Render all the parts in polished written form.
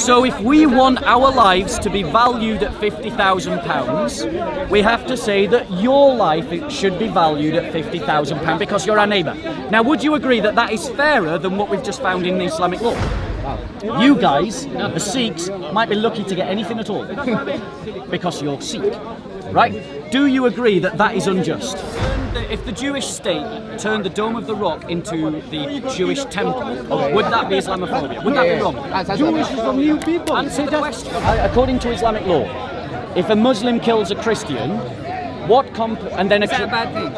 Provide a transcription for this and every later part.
So if we want our lives to be valued at £50,000, we have to say that your life should be valued at £50,000 because you're our neighbour. Now, would you agree that that is fairer than what we've just found in the Islamic law? You guys, the Sikhs, might be lucky to get anything at all because you're Sikh, right? Do you agree that that is unjust? If the Jewish state turned the Dome of the Rock into the Jewish temple, would that be Islamophobia? Would that be wrong? Jewish is a new people. Answer the question. According to Islamic law, if a Muslim kills a Christian, and then Is that a bad thing?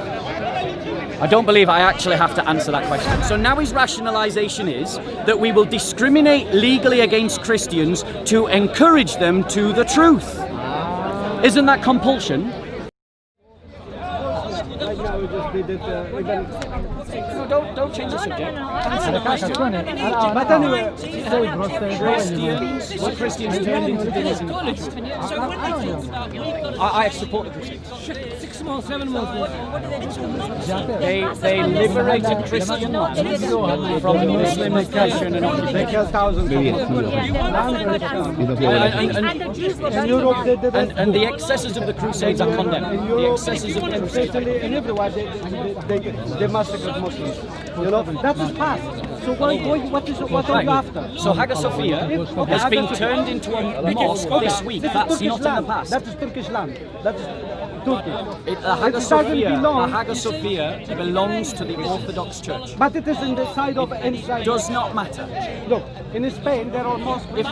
I don't believe I actually have to answer that question. So now his rationalisation is that we will discriminate legally against Christians to encourage them to the truth. Isn't that compulsion? No, don't change the subject. Answer the question. But anyway, Christians, what Christians turned into Buddhism. I support the Christians. 6 months, 7 months. They liberated Christian lands from Muslim oppression and occupation. And the excesses of the Crusades are condemned. The excesses of the Crusades. And everywhere they massacred Muslims. You know, that is past. So what are you after? So Hagia Sophia has been turned into a mosque this week. That's not in the past. That is Turkish land. That is Turkey. The Hagia Sophia belongs to the Orthodox Church. But it is in the side of inside. Does not matter. Look, in Spain there are mosques. If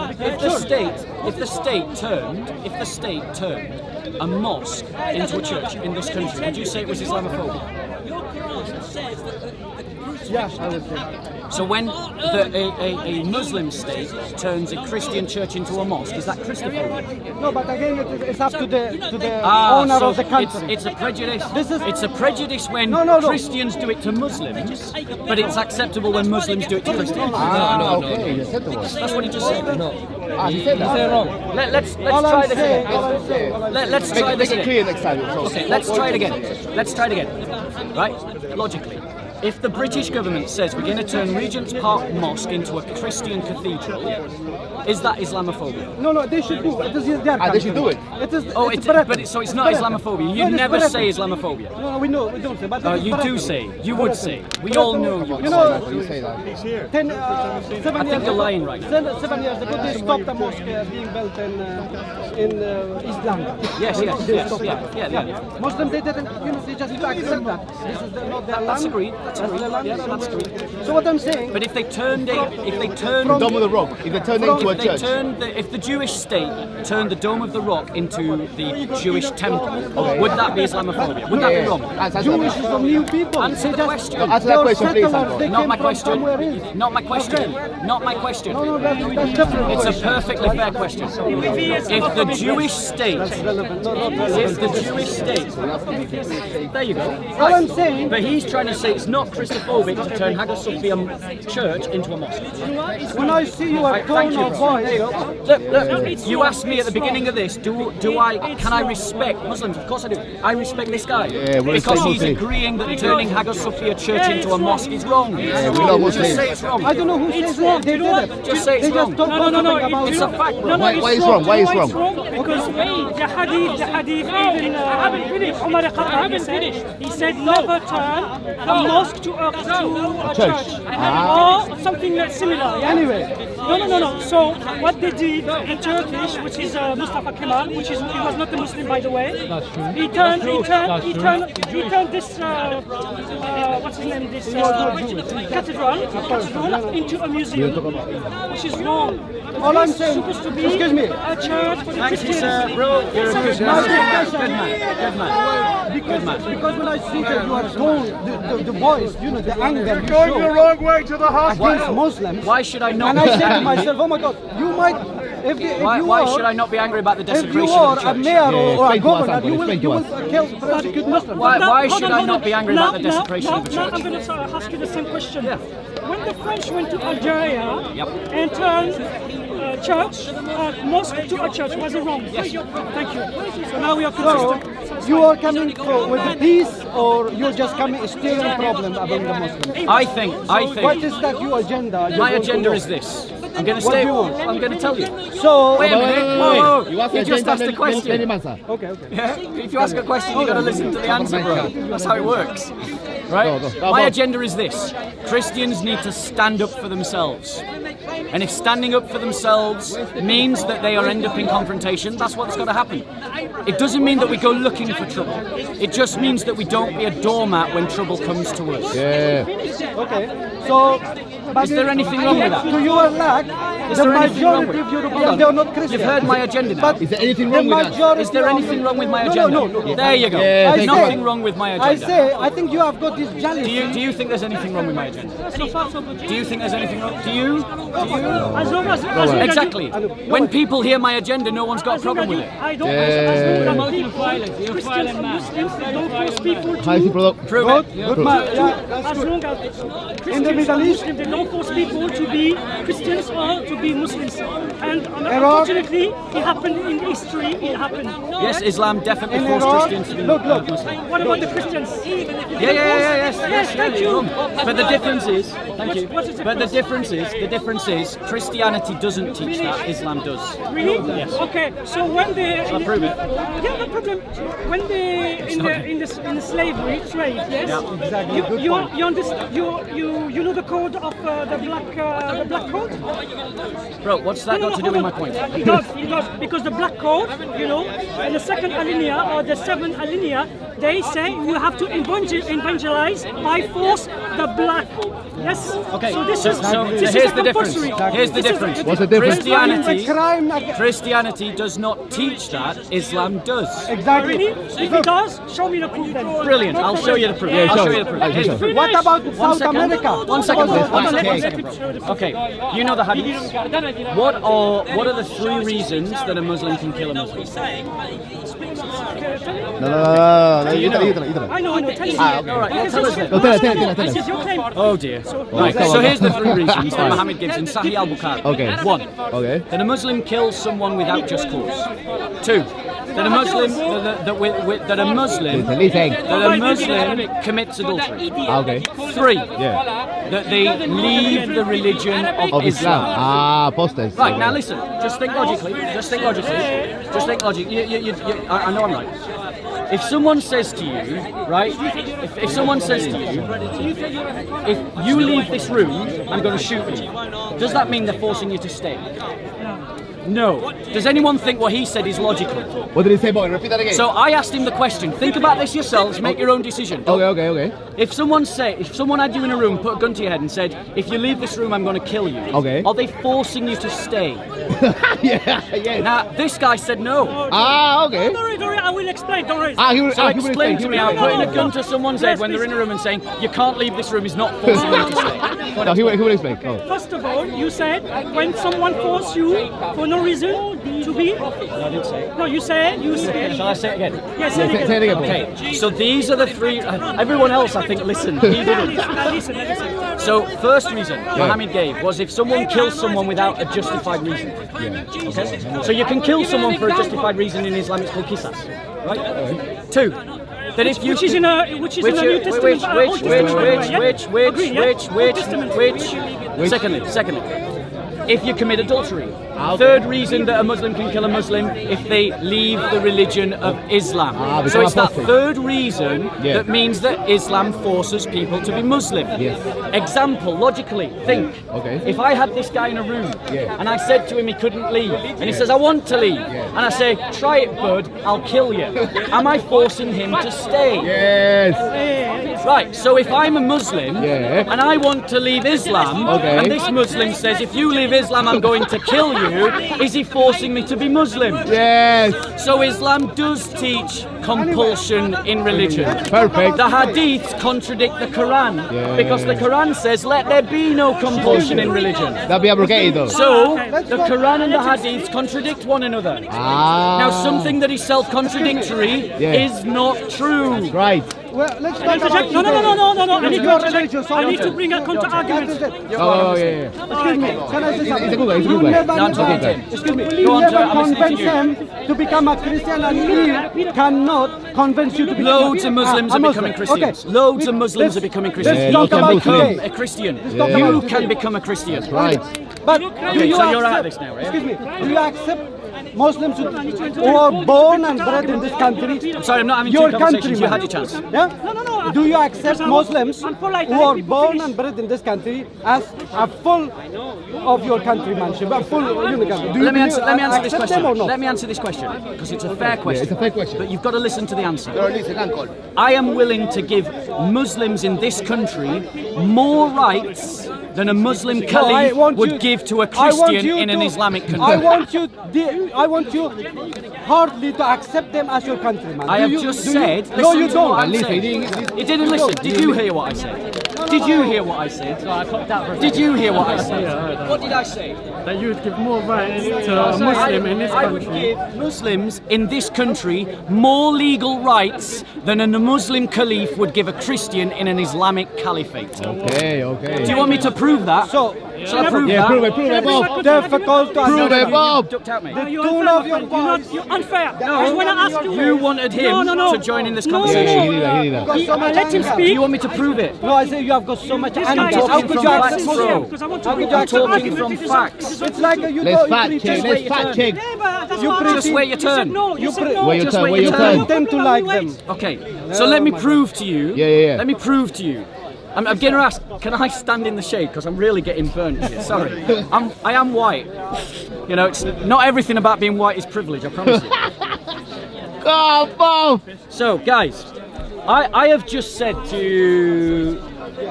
the state turned a mosque into a church in this country, would you say it was Islamophobia? Yes, I would say. So when a Muslim state turns a Christian church into a mosque, is that Christophobia? No, but again, it's up to the owner of the country. It's a prejudice. It's a prejudice when Christians do it to Muslims, but it's acceptable when Muslims do it to Christians. Okay, That's what he just said. No. He said that. Wrong. Let's try this again. Let's try this Make it clear again. next time. Okay, let's try it again. Let's try it again. Right? Logically. If the British government says we're going to turn Regent's Park Mosque into a Christian cathedral, is that Islamophobia? No, they should do it. It is their country. They should do it. So it's not Islamophobia. You never say Islamophobia. No, we don't say. But you do say. You would say. We all know you would say. You know, you say that. 7 I think you're lying right now. 7 years ago, they stopped a mosque being built in East London. Yes. Muslims, they didn't, they just accept that. This is not their land. That's agreed. That's agreed. So what I'm saying. But if they turned Dome of the Rock, if they turned it into a church. If the Jewish state turned the Dome of the Rock into the Jewish temple, would that be Islamophobia? Would that be wrong? Jewish is a new people. Answer the question. Answer that question, please. Not my question. Not my question. Not my question. No, that's different. It's a perfectly fair question. If the Jewish state, there you go. All I'm saying. But he's trying to say it's not Christophobic to turn Hagia Sophia Church into a mosque. When I see your tone of voice. Look, you asked me at the beginning of this, can I respect Muslims? Of course I do. I respect this guy. Because he's agreeing that turning Hagia Sophia Church into a mosque is wrong. Just say it's wrong. I don't know who says that. They did it. Just say it's wrong. No. It's a fact. Why is wrong? Why is wrong? Because the hadith even Umar he said never turn a mosque to a church. Or something that's similar. Yeah? Anyway. No. So what they did in Turkish, which is Mustafa Kemal, he was not a Muslim by the way. He turned this what's his name? This cathedral into a museum, which is wrong. All I'm saying, supposed to be excuse me. a church for the Thank you, Christians. sir. Bro, you're a good man. Good man. Because when I see that you are tone, the voice, the anger you Going show the wrong way to the hospital. against Muslims. Why should I not? And I say to myself, oh my God, you might. Why should I not be angry about the desecration of the church? If you are a mayor or a governor, you will kill persecute Muslims. Why should I not be angry about the desecration of the church? Now I'm going to ask you the same question. Yeah. When the French went to Algeria and turned church, mosque to a church, was it wrong? Yes. Thank you. So now we are consistent. You are coming with the peace, or you're just coming steering problem among the Muslims? I think. What is that your agenda? My agenda is this. I'm going to What stay. do you want? I'm going to tell you. So, Wait a minute. Whoa, whoa. You ask You a just gentleman, asked a let him question. answer. okay. Yeah? If you ask a question, you got to listen to the answer, bro. That's how it works. Right? Go. My agenda is this: Christians need to stand up for themselves. And if standing up for themselves means that they are end up in confrontation, that's what's got to happen. It doesn't mean that we go looking for trouble. It just means that we don't be a doormat when trouble comes to us. Yeah. Okay. So, but Is there anything wrong with that? To your lack, Is the there anything wrong majority with- of Hold Europeans, on. they are not Christians. You've heard my agenda now. But Is there anything the wrong with that? majority Is there of- anything wrong with my No, agenda? no. There you go. Yeah, There's thank you. nothing wrong with my I agenda. say, I think you have got this jealousy. Do you think there's anything wrong with my agenda? So far, so good. Do you think there's anything wrong? Do you? As long as Exactly. When people hear my agenda, no one's got a problem with it. I don't. As long as people, Christians and Muslims, they don't force people How is he to. product? Prove Good, it. good man. Yeah, that's As good. long as In the Christians Middle and East- Muslims, they don't force people to be Christians or to be Muslims. And Iraq- unfortunately, it happened in history. It happened. Yes, Islam definitely In forced Iraq, Christians to be look. Muslim. What about the Christians? Yes, thank you're you. wrong. But the difference is, thank you. What's the But the difference is, Christianity doesn't teach that. Islam does. Really? Yes. Okay. So when they Shall I prove it? Yeah, no problem. When they in the slavery trade, yes. Yeah. Exactly. You understand? You know the code of the black code? Bro, what's that got to do with my point? It does, because the black code, in the second alinea or the seventh alinea, they say you have to evangelize by force the black. Yes. Okay, So this so is here's a the difference. compulsory. Here's the This is- difference. What's the difference? Christianity, It's a crime against- Christianity does not teach that. Islam does. Exactly. Really? If it does, show me the proof then. Brilliant. I'll show you the proof. I'll show you the proof. Here's the proof. What about One South second. America? One second. What about One South second. One America? second. Okay. You know the hadith. What are the three reasons that a Muslim can kill a Muslim? No. You tell it. I know. Tell me. All right. Well, tell us then. No, tell us. This is your claim. Oh dear. Right. come So on. here's the three reasons that Muhammad gives in Sahih al-Bukhari. Okay. One. Okay. That a Muslim kills someone without just cause. Two. That a Muslim that a Muslim Listen. that a Muslim commits adultery. Okay. Three. Yeah. That they leave the religion Of Islam. Apostles. Right, now listen, just think logically. I know I'm right. If someone says to you, right, if someone says to you, if you leave this room, I'm going to shoot you, does that mean they're forcing you to stay? No. Does anyone think what he said is logical? What did he say, boy? Repeat that again. So I asked him the question. Think about this yourselves. Make your own decision. Okay. If someone had you in a room, put a gun to your head and said, if you leave this room, I'm going to kill you. Okay. Are they forcing you to stay? Yeah. Now, this guy said no. Okay. Don't worry, I will explain. Don't worry. He will So explain. explain to me how No, putting no, a gun to someone's head when they're in a room and saying, you can't leave this room is not forcing them to stay. No, he will explain. Oh. First of all, you said when someone forces you for no reason to be. No, I didn't say it. No, you said. Shall I say it again? Yes, Say it again, boy. Okay, so these are the three. Everyone else, I think, listened. He didn't. Listen. So, first reason Muhammad gave was if someone kills someone without a justified reason. Okay? So you can kill someone for a justified reason in Islam, it's called qisas. Right? Two, that if you... Which is in a New Testament. Which? Secondly, if you commit adultery. Third reason that a Muslim can kill a Muslim if they leave the religion of Islam. So it's that third reason that means that Islam forces people to be Muslim. Yes. Example, logically, think. Okay. If I had this guy in a room and I said to him he couldn't leave, and he says, I want to leave, and I say, try it, bud, I'll kill you. Am I forcing him to stay? Yes. Right, so if I'm a Muslim and I want to leave Islam, Okay. and this Muslim says, if you leave Islam, I'm going to kill you, is he forcing me to be Muslim? Yes. So Islam does teach compulsion in religion. Perfect. The hadiths contradict the Quran because the Quran says, let there be no compulsion in religion. That'll be abrogated though. So the Quran and the hadiths contradict one another. Now something that is self-contradictory is not true. Right. Well, let's talk about No. I need Your to religion, I need to bring a counter argument. Oh, yeah. Excuse me, can I say something? He's a good guy, he's a You good guy. never, No, I'm talking to him. excuse me, Go you on, never I'm listening convince to them to become a Christian, and he cannot convince you to become Loads of Muslims are becoming Christians. Okay. Loads of Muslims are becoming Christians. Let's You talk can about become today. a Christian. talk You about can today. become a Christian. Right. But Okay, do you so you're out of accept, this now, right? excuse me, do you accept Muslims who are born and bred in this country? I'm sorry, I'm not having Your two conversations. You countrymen. had your chance. Yeah? No. Do you accept Muslims I'm polite, who are let people born finish. and bred in this country as a full of your countrymanship, a full unity? Do you Let me answer this accept question. them or not? Let me answer this question because it's a fair question. it's a fair question. But you've got to listen to the answer. Pero listen, uncle. I am willing to give Muslims in this country more rights than a Muslim No, I caliph want would you- give to a I want Christian you in an to- Islamic country. I want you hardly to accept them as your countryman. I Do have you- just do you- said. No, listen you to what I'm don't. saying. You didn't listen. Did you hear what I said? Did you hear what I said? Did you hear what I said? What did I say? That you would give more rights to a Muslim in this I would country. give Muslims in this country more legal rights than a Muslim caliph would give a Christian in an Islamic caliphate. Okay, okay. Do you want me to prove that? So, Shall I prove Yeah, that? prove it, Bob. difficult to Prove understand. it, Bob. Ducked out, mate. You're tone unfair, of your my friend. voice. You're unfair. I want to ask you. You wanted him No. to join in this No, conversation. Yeah, he did that, he did that. Got so much Let him anger. Do speak. you want me to prove it? No, I say you have got so much This anger. guy is How talking could from you facts, accept bro. Muslim? Because I want How to could you I'm accept talking Muslim? from facts. It's like you Let's don't fact preach check, it. let's fact check. Yeah, but that's You what preach Just it. wait your turn. You said no. Wait your Just turn, wait wait your your turn. turn. Want them to like them. Okay, so let me prove to you. Yeah. Let me prove to you. I'm going to ask, can I stand in the shade? Because I'm really getting burnt here. Sorry. I am white. You know, it's not everything about being white is privilege, I promise you. Go, Bob. So, guys, I have just said to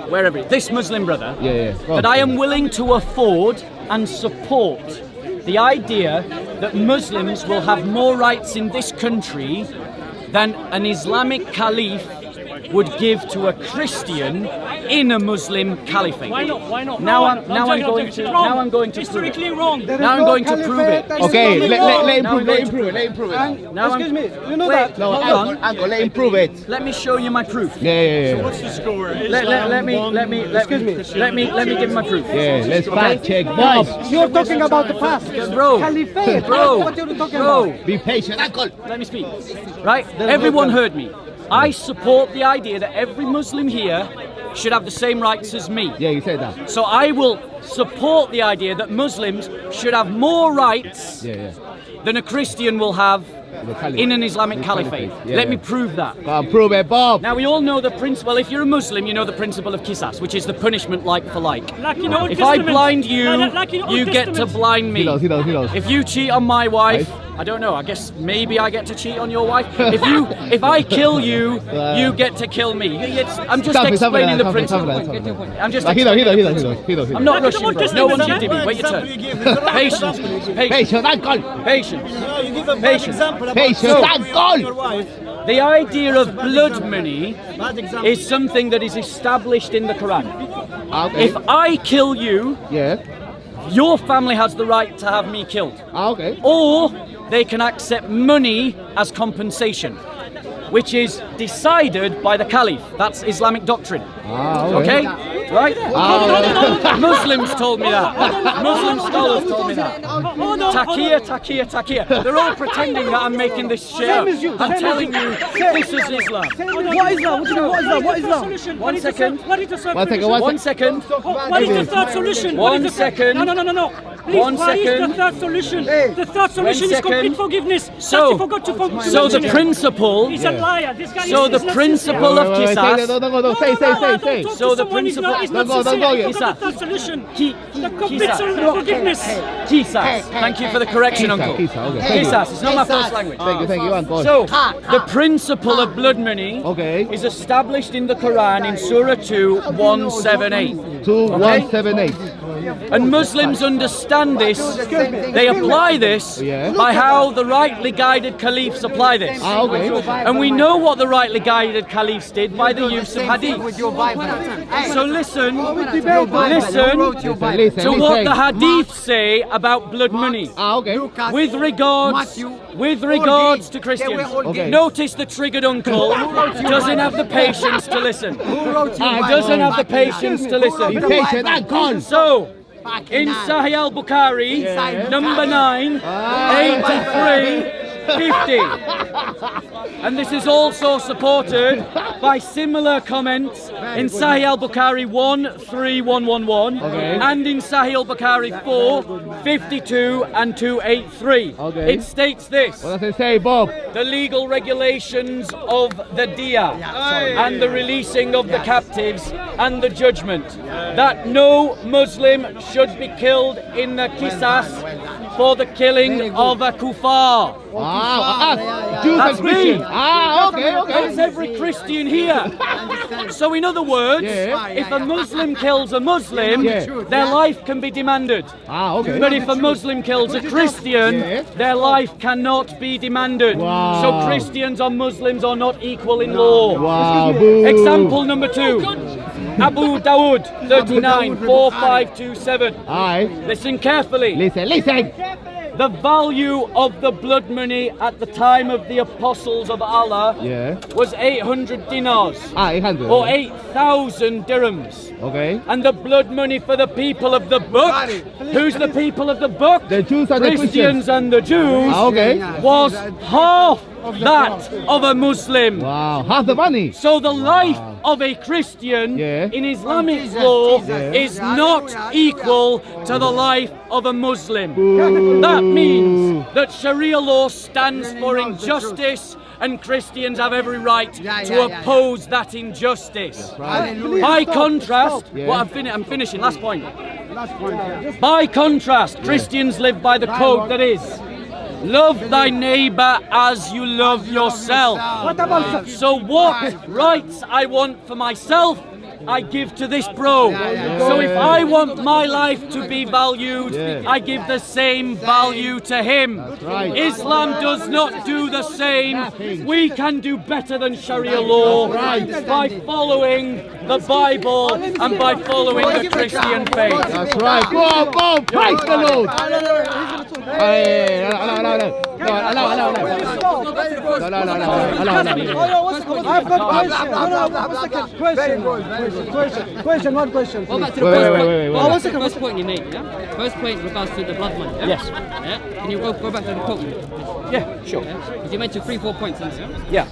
wherever this Muslim brother Yeah. Go that on. I am willing to afford and support the idea that Muslims will have more rights in this country than an Islamic caliph would give to a Christian in a Muslim caliphate. Why not? Now I'm It's wrong. now I'm going to prove Historically it. wrong. There is Now I'm no going to prove it. caliphate, there is Okay, no let law. him Now prove I'm it, going let him to prove it, let him prove it. And, Now I'm- excuse me, you know Wait. that? No, Hold uncle, on. uncle, let him prove it. Let me show you my proof. Yeah. Let me give my proof. Yeah, let's fact check, Bob. You're talking about the past. Bro. Caliphate. Bro. What are you talking Bro. about? Be patient, uncle. Let me speak. Right? Everyone heard me. I support the idea that every Muslim here should have the same rights as me. Yeah, you said that. So I will support the idea that Muslims should have more rights Yeah. than a Christian will have The caliph. in an Islamic The caliphate. caliphate, yeah, Let me yeah. prove that. Go on, prove it, Bob. Now we all know the principle. If you're a Muslim, you know the principle of qisas, which is the punishment like for like. Like in Old If I Testament. blind you, Like in Old you get to Testament. blind me. He knows. If you cheat on my wife, Right. I don't know. I guess maybe I get to cheat on your wife. If I kill you, you get to kill me. I'm just explaining the principle. I'm just He knows. I'm not Like rushing, in Old bro. No one Testament, should me. Wait your turn. Patience, please. Patience. Patient, uncle. Patience. You give a bad Patience. example about Patient, your uncle. wife. The idea of blood money Bad example. is something that is established in the Quran. Okay. If I kill you, Yeah. your family has the right to have me killed. Okay. Or they can accept money as compensation, which is decided by the caliph. That's Islamic doctrine. Okay? Right? Muslims told me that. Muslim scholars told me that. Taqiyya. They're all pretending that I'm making this shit up. Same as you, I'm same as telling you. you, this is Islam. What is that? What do you mean? What is that? What is that? One second. What is the third One second, solution? One second. What is the third solution? What One is the third- second. No. Please, One what is second. the third solution? Hey. The third solution is second. complete forgiveness. So, he forgot to so the principle, He's a liar. This guy so is the not principle of Wait, qisas, no, say. So the principle- Don't go yet. The third solution. Ki- The complete qisas. forgiveness. Qisas. Thank you for the correction, Uncle. Qisas, okay. Qisas. It's not my first language. Thank you, uncle. So, the principle of blood money Okay. is established in the Quran in Surah 2, 178. 2178. And Muslims understand this. They apply this Yeah. by how the rightly guided caliphs apply this. Okay. And we know what the rightly guided caliphs did by the use of hadith. So listen to what the hadith say about blood money. Okay. With regards to Christians. Okay. Notice the triggered uncle doesn't have the patience to listen. Doesn't have the patience to Be listen. patient, uncle. So, in Sahih al-Bukhari, number 9, 83, 50. And this is also supported by similar comments in Sahih al-Bukhari 13111 and in Sahih al-Bukhari 452 and 283. Okay. It states this: What does it say, Bob? the legal regulations of the diya and the releasing of the captives and the judgment that no Muslim should be killed in the qisas for the killing of a kuffar. Jews That's and Christians. me. Okay. That's every Christian here. So in other words, if a Muslim kills a Muslim, their life can be demanded. Okay. But if a Muslim kills a Christian, their life cannot be demanded. Wow. So Christians or Muslims are not equal in law. Wow, boo. Example number 2. Abu Dawood 394527. Alright. Listen carefully. Listen. The value of the blood money at the time of the apostles of Allah was 800 dinars 800. or 8,000 dirhams. Okay. And the blood money for the people of the book, who's the people of the book? The Jews and the Christians. Christians and the Jews, Okay. was half that of a Muslim. Wow. Half the money. So the life of a Christian in Islamic law is not equal to the life of a Muslim. That means that Sharia law stands for injustice, and Christians have every right to oppose that injustice. By contrast, I'm finishing, last point. By contrast, Christians live by the code that is, love thy neighbor as you love yourself. So what rights I want for myself, I give to this bro. So if I want my life to be valued, I give the same value to him. Islam does not do the same. We can do better than Sharia law by following the Bible and by following the Christian faith. That's right. Go on, praise the Lord. Question, one question. Go back to the first point you made, yeah? First point in regards to the blood money, yeah? Yes. Yeah? Can you go back to the quote? Yeah, sure. Because you mentioned 3-4 points in this, yeah? Yeah.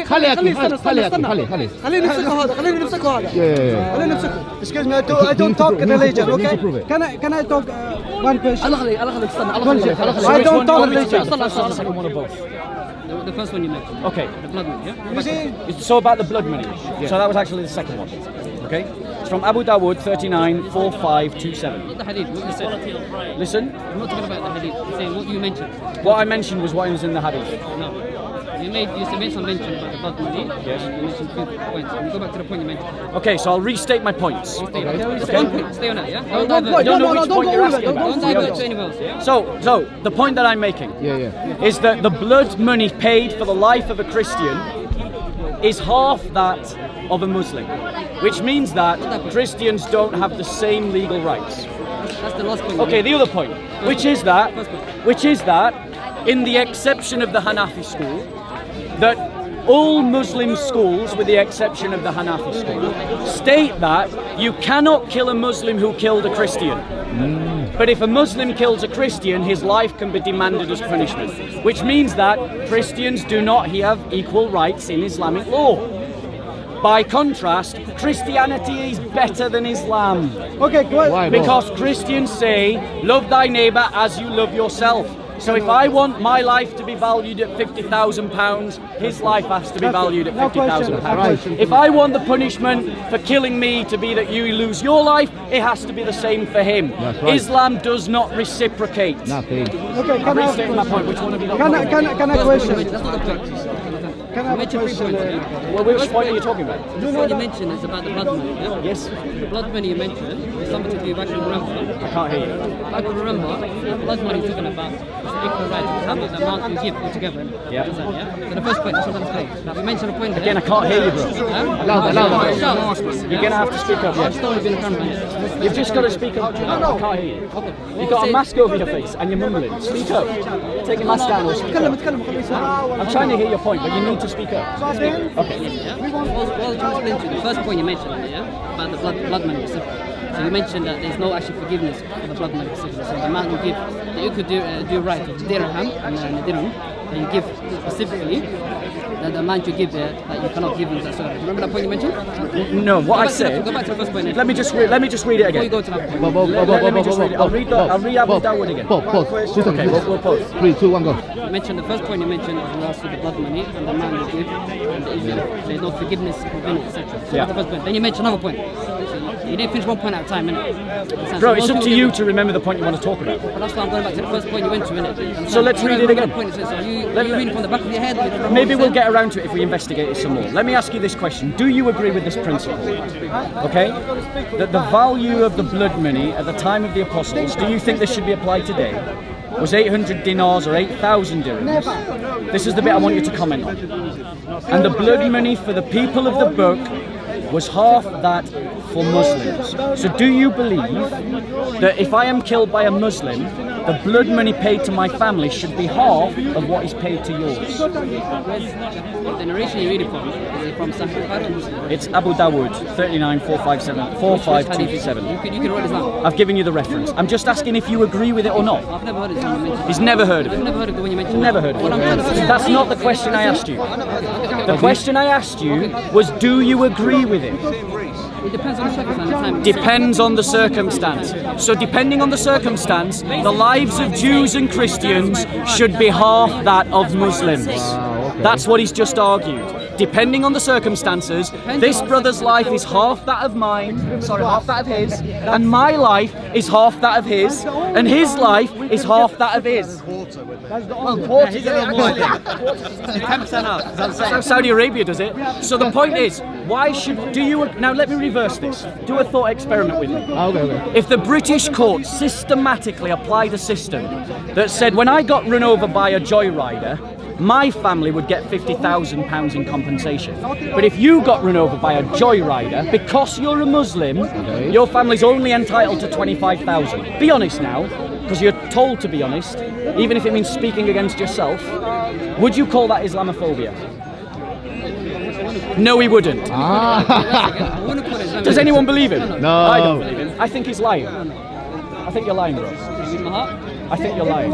خليني Excuse me, I don't talk religion, okay? Can I talk one question? I don't talk religion. The first one you mentioned. Okay. The blood money, yeah? You see, So about the blood money. So that was actually the second one. Okay? It's from Abu Dawood 394527. Not the hadith, what you said. Listen, I'm not talking about the hadith, I'm saying what you mentioned. what I mentioned was what was in the hadith. No. You made some mention about the blood money. Yes. You mentioned 3 points. Can you go back to the point you mentioned? Okay, so I'll restate my points. Stay on point. Stay on that, yeah? Don't one divert. point. Don't know No, which don't point go you're with it, asking don't about. Don't divert to anyone else, yeah? So the point that I'm making is that the blood money paid for the life of a Christian is half that of a Muslim, which means that Christians don't have the same legal rights. That's the last point. Okay, the other point, which is that in the exception of the Hanafi school, that all Muslim schools, with the exception of the Hanafi school, state that you cannot kill a Muslim who killed a Christian. But if a Muslim kills a Christian, his life can be demanded as punishment, which means that Christians do not have equal rights in Islamic law. By contrast, Christianity is better than Islam. okay, Because Christians say, love thy neighbour as you love yourself. So if I want my life to be valued at £50,000, his life has to be valued at £50,000. If I want the punishment for killing me to be that you lose your life, it has to be the same for him. That's right. Islam does not reciprocate. Nothing. Okay, can I Restate my point. Which one have you got? can I question? That's not the point. Can I You mentioned 3 points, yeah? Well, which point are you talking about? The point you mentioned is about the blood money, yeah? Yes, The blood money you mentioned is something to do, if I can remember. I can't hear you. If I can remember, blood money is talking about equal rights, how much amount you give altogether. Yeah. So the first point, that's what I'm saying. Now, we mentioned a point there. Again, I can't hear you, bro. Louder. You're going to have to speak up. I'm Yeah. still being camera. You've just got to speak up. I can't hear you. Okay. You've got a mask over your face and you're mumbling. Speak up. Take your mask down or speak up. I'm trying to hear your point, but you need to speak up. Okay. Yeah? Well, to explain to you, the first point you mentioned, yeah? About the blood money, So you mentioned that there's no actual forgiveness for the blood money specifically. So the amount you give, that you could do right of dirham and the dirham, that you give specifically, that the amount you give there, that you cannot give in that sort. Remember that point you mentioned? No, what I said. Go back to the first point. Let me just read it again. Before you go to that point. Let me just read it. I'll read Abu Dawud again. Okay, we'll pause. 3, 2, 1, go. You mentioned the first point you mentioned was to the blood money and the amount you give and the issue. There's no forgiveness, etc. So that's the first point. Then you mentioned another point. So you didn't finish one point at a time, innit? Bro, it's up to you to remember the point you want to talk about. But that's why I'm going back to the first point you went to, innit? So let's read it again. Are you reading from the back of your head? Maybe we'll get around to it if we investigate it some more. Let me ask you this question. Do you agree with this principle? Okay? That the value of the blood money at the time of the apostles, do you think this should be applied today? Was 800 dinars or 8,000 dirhams? This is the bit I want you to comment on. And the blood money for the people of the book was half that for Muslims. So do you believe that if I am killed by a Muslim, the blood money paid to my family should be half of what is paid to yours? The narration you read it from, is it from Sahih Bukhari or Muslim? It's Abu Dawud, 4527. You can write this down. I've given you the reference. I'm just asking if you agree with it or not. I've never heard it when you mentioned it. He's never heard of I've it. never heard of it when you mentioned it. Never heard of What I'm trying to it. say- That's not the question I asked you. The question I asked you was, do you agree with it? It depends on the circumstance. Depends on the circumstance. So depending on the circumstance, the lives of Jews and Christians should be half that of Muslims. That's what he's just argued. Depending on the circumstances, this brother's life is half that of mine, half that of his, and my life is half that of his, and his life is half that of his. Well, quarter. 10% off. That's how Saudi Arabia does it. So the point is, now let me reverse this. Do a thought experiment with me. Okay. If the British court systematically applied a system that said when I got run over by a joyrider, my family would get £50,000 in compensation. But if you got run over by a joyrider, because you're a Muslim, your family's only entitled to 25,000. Be honest now, because you're told to be honest, even if it means speaking against yourself. Would you call that Islamophobia? No, he wouldn't. Does anyone believe him? No. I don't believe him. I think he's lying. I think you're lying, bro. I think you're lying.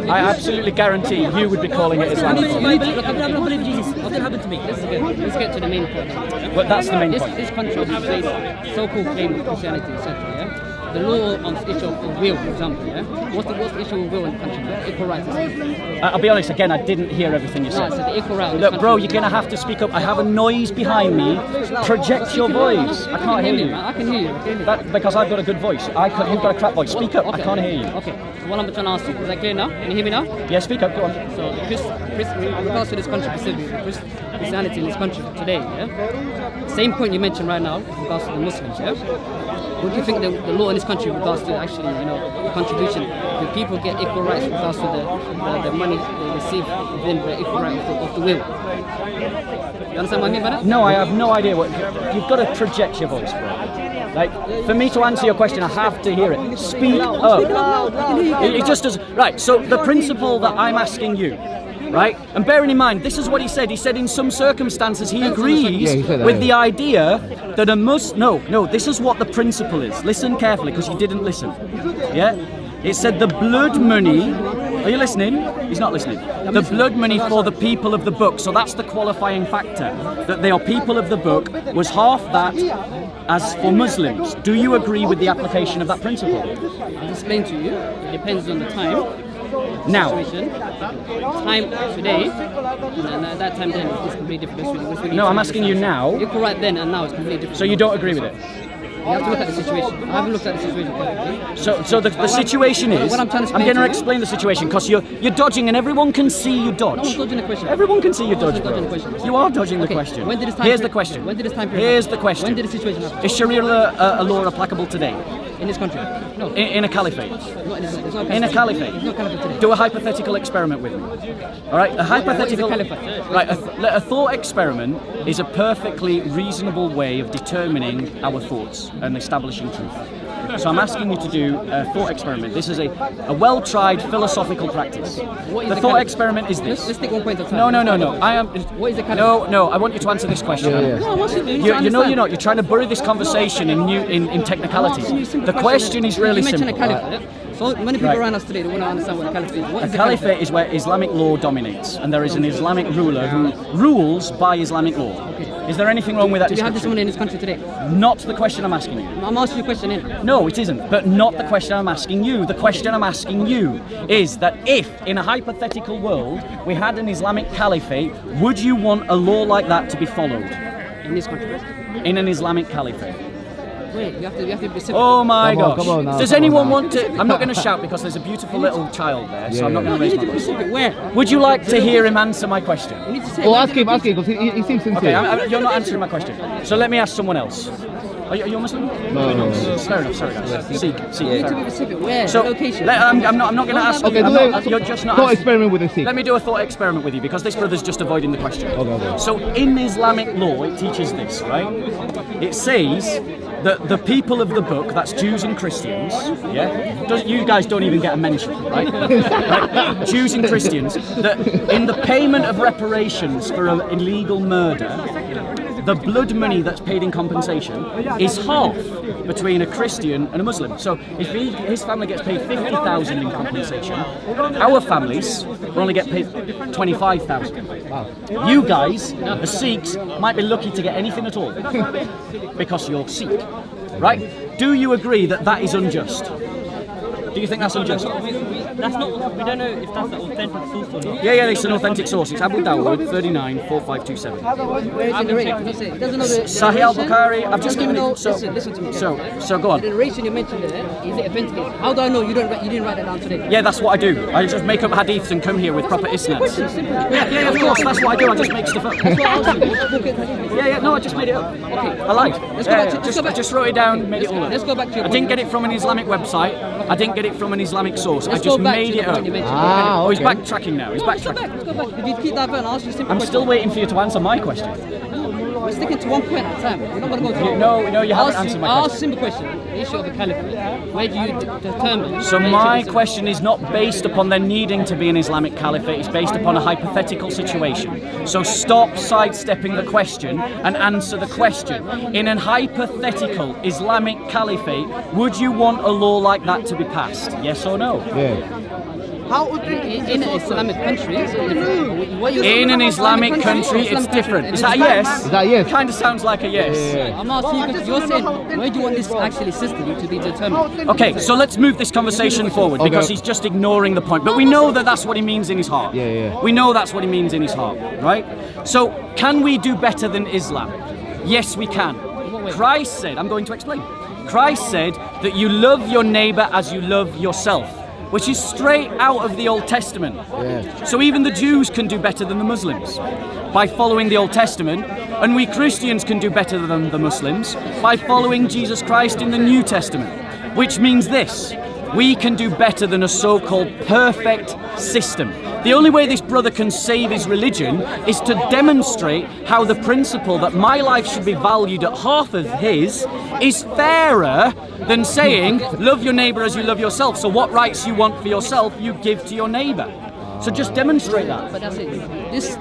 I absolutely guarantee you would be calling it Islamophobia. I don't believe Jesus. What did happen to me? Let's get to the main point. But that's the main point. This country obviously plays so-called claim of Christianity, etc. Yeah? The law on the issue of will, for example, yeah? What's the issue of will in the country? Equal rights. I'll be honest, again, I didn't hear everything you said. So the equal right. Look, bro, you're going to have to speak up. I have a noise behind me. Project your voice. I can't hear you. I can hear you. Because I've got a good voice. You've got a crap voice. Speak up. I can't hear you. Okay. So what I'm trying to ask you, is that clear now? Can you hear me now? Yeah, speak up. Go on. So, in regards to this country specifically, Christianity in this country today, yeah? Same point you mentioned right now, in regards to the Muslims, yeah? What do you think the law in this country in regards to actually, the contribution? Do people get equal rights in regards to the money they receive within the equal right of the will? You understand what I mean by that? No, I have no idea what. You've got to project your voice, bro. Like, for me to answer your question, I have to hear it. Speak up. It just does. Right, so the principle that I'm asking you, right? And bearing in mind, this is what he said. He said in some circumstances he agrees with the idea that No, this is what the principle is. Listen carefully, because you didn't listen. Yeah? It said the blood money. Are you listening? He's not listening. The blood money for the people of the book. So that's the qualifying factor. That they are people of the book was half that as for Muslims. Do you agree with the application of that principle? I'll explain to you. It depends on the time. Now, Situation. Time today, and at that time then it's completely different. It's really no, I'm asking you now. Equal right then and now it's completely different. So you don't agree with it? You have to look at the situation. I haven't looked at the situation carefully. So the situation is, What I'm trying to I'm explain going to to you- explain the situation because you're dodging and everyone can see you dodge. I'm not dodging the question. Everyone can see you I'm dodge, not dodging the bro. question. You are dodging the Okay, question. when did this time Here's period- the question. when did this time period Here's happen? the question. When did the situation happen? Is Sharia law applicable today? In this country? No. In a caliphate? Not in this country. It's not In a caliphate? It's not caliphate today. Do a hypothetical experiment with me. All right, a hypothetical. What is a caliphate? Right, a thought experiment is a perfectly reasonable way of determining our thoughts and establishing truth. So I'm asking you to do a thought experiment. This is a well-tried philosophical practice. What is The the thought caliphate? experiment is this. Let's take one point at a time. No. I am. What is the caliphate? No. I want you to answer this question. No, I'm asking you. You know you're not. You're trying to bury this conversation in technicalities. The question is really you mentioned simple. a caliphate. So many people around us today, they want to understand what a caliphate is. What A is the caliphate is where Islamic law dominates, and there is an Islamic ruler who rules by Islamic law. Is there anything wrong with that Do we have this description? someone in this country today? Not the question I'm asking you. I'm asking you a question in. No, it isn't. But not the question I'm asking you. The question I'm asking you is that if, in a hypothetical world, we had an Islamic caliphate, would you want a law like that to be followed In this country. in an Islamic caliphate? Wait, you have to be specific. Oh my Come on, gosh. come on now, Does come on anyone now. want to... I'm not going to shout because there's a beautiful little child there, so I'm not going to You raise need my to be voice. specific. Where? Would you like to hear him answer my question? You need to say. Oh, ask him, because he seems sincere. Okay, you're not answering my question. So let me ask someone else. Are you a Muslim? No. Fair enough, sorry guys. Sikh, You need fair to be enough. specific. Where? So, Location. I'm not going to ask Okay, you. do I'm a not, you're just not thought asking. experiment with the Sikh. Let me do a thought experiment with you because this brother's just avoiding the question. Okay. So in Islamic law, it teaches this, right? It says that the people of the book, that's Jews and Christians, you guys don't even get a mention, right? Right? Jews and Christians, that in the payment of reparations for an illegal murder, the blood money that's paid in compensation is half between a Christian and a Muslim. So if his family gets paid 50,000 in compensation, our families will only get paid 25,000. You guys, the Sikhs, might be lucky to get anything at all because you're Sikh, right? Do you agree that that is unjust? Do you think that's unjust? That's not. We don't know if that's the authentic source or not. Yeah, it's an authentic source. It's Abu Dawud 394527. Where is it narrated? He doesn't know the Sahih al-Bukhari. I've just given it. So, listen to me. so go on. The narration you mentioned there, is it authentic? How do I know you didn't write that down today? Yeah, that's what I do. I just make up hadiths and come here with proper isnads. Yeah, of course, that's what I do. I just make stuff up. Yeah, no, I just made it up. Okay. I lied. Let's go back to- I just wrote it down, made it all up. Let's go back to your I didn't point. get it from an Islamic website. I didn't get it from an Islamic source. I Let's just go back made to it the up. point you mentioned. Oh, he's okay. backtracking now. He's Let's go backtracking. back. Let's go back. Did you keep that and ask you a simple I'm question? still waiting for you to answer my question. We're sticking to one point at a time. We're not going to go through. No, you haven't answered my I'll question. ask a simple question. The issue of a caliphate. Where do you determine? So where my it is? question is not based upon there needing to be an Islamic caliphate, it's based upon a hypothetical situation. So stop sidestepping the question and answer the question. In an hypothetical Islamic caliphate, would you want a law like that to be passed? Yes or no? Yeah. In an Islamic country, it's different. What you- In an Islamic country, Islamic it's different. country. Is that a yes? Is that a yes? Kind of sounds like a yes. I'm asking you because you're saying, where do you want this actually system to be determined? Okay, so let's move this conversation forward because Okay. he's just ignoring the point. But we know that that's what he means in his heart. Yeah. We know that's what he means in his heart, right? So, can we do better than Islam? Yes, we can. Christ said, I'm going to explain. Christ said that you love your neighbor as you love yourself, which is straight out of the Old Testament. So even the Jews can do better than the Muslims by following the Old Testament, and we Christians can do better than the Muslims by following Jesus Christ in the New Testament, which means this: we can do better than a so-called perfect system. The only way this brother can save his religion is to demonstrate how the principle that my life should be valued at half of his is fairer than saying, love your neighbor as you love yourself. So what rights you want for yourself, you give to your neighbor. So just demonstrate that. But that's it.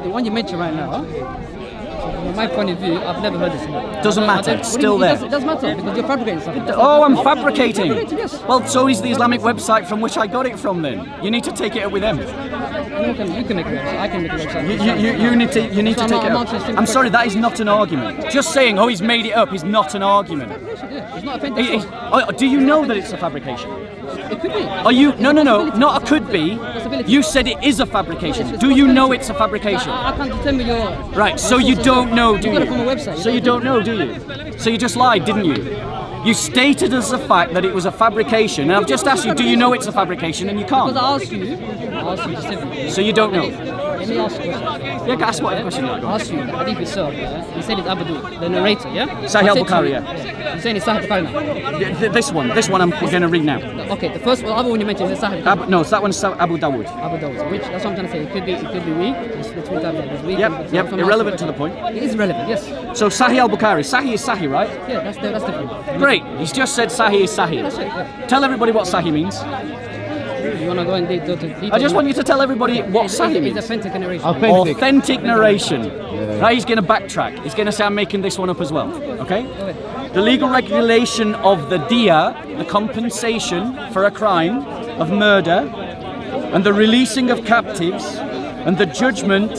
The one you mentioned right now, from my point of view, I've never heard this before. Doesn't matter, it's still there. It doesn't matter because you're fabricating something. Oh, I'm fabricating. Yes. Well, so is the Islamic website from which I got it from then. You need to take it up with them. You can make a website. I can make a website. You need to So take it I'm up. answering simple I'm sorry, that is not an argument. Just saying, oh, he's made it up is not an argument. It's not offensive. Do you know that it's a fabrication? It could be. Are you? No, not a could be. You said it is a fabrication. Do you know it's a fabrication? I can't determine your. Right, so you don't know, do You got it from a you? website. So you don't know, do you? So you just lied, didn't you? You stated as a fact that it was a fabrication, and I've just asked you, do you know it's a fabrication, and you Because can't. I asked you specifically. So you don't know. Let me ask you a question. Yeah, ask whatever question you like. Go I on. asked you, the hadith itself, you said it's Abu, the narrator, yeah? Sahih I said al-Bukhari, to you- yeah. You're saying it's Sahih al-Bukhari now? This one I'm going to read now. Okay, the first one, the other one you mentioned is Sahih al-Bukhari. No, that one's Abu Dawud. Abu Dawud, which, that's what I'm trying to say. It could be weak. It's the two times it's weak. Yep, That's yep, what I'm irrelevant asking. to the point. It is relevant, yes. So Sahih al-Bukhari. Sahih is Sahih, right? Yeah, that's different. Great. He's just said Sahih is Sahih. That's it, yeah. Tell everybody what Sahih means. You want to go and go to detail? I just want you to tell everybody what Sahih It's means. authentic narration. Authentic narration. Right, he's going to backtrack. He's going to say I'm making this one up as well. Okay? The legal regulation of the diya, the compensation for a crime of murder, and the releasing of captives, and the judgment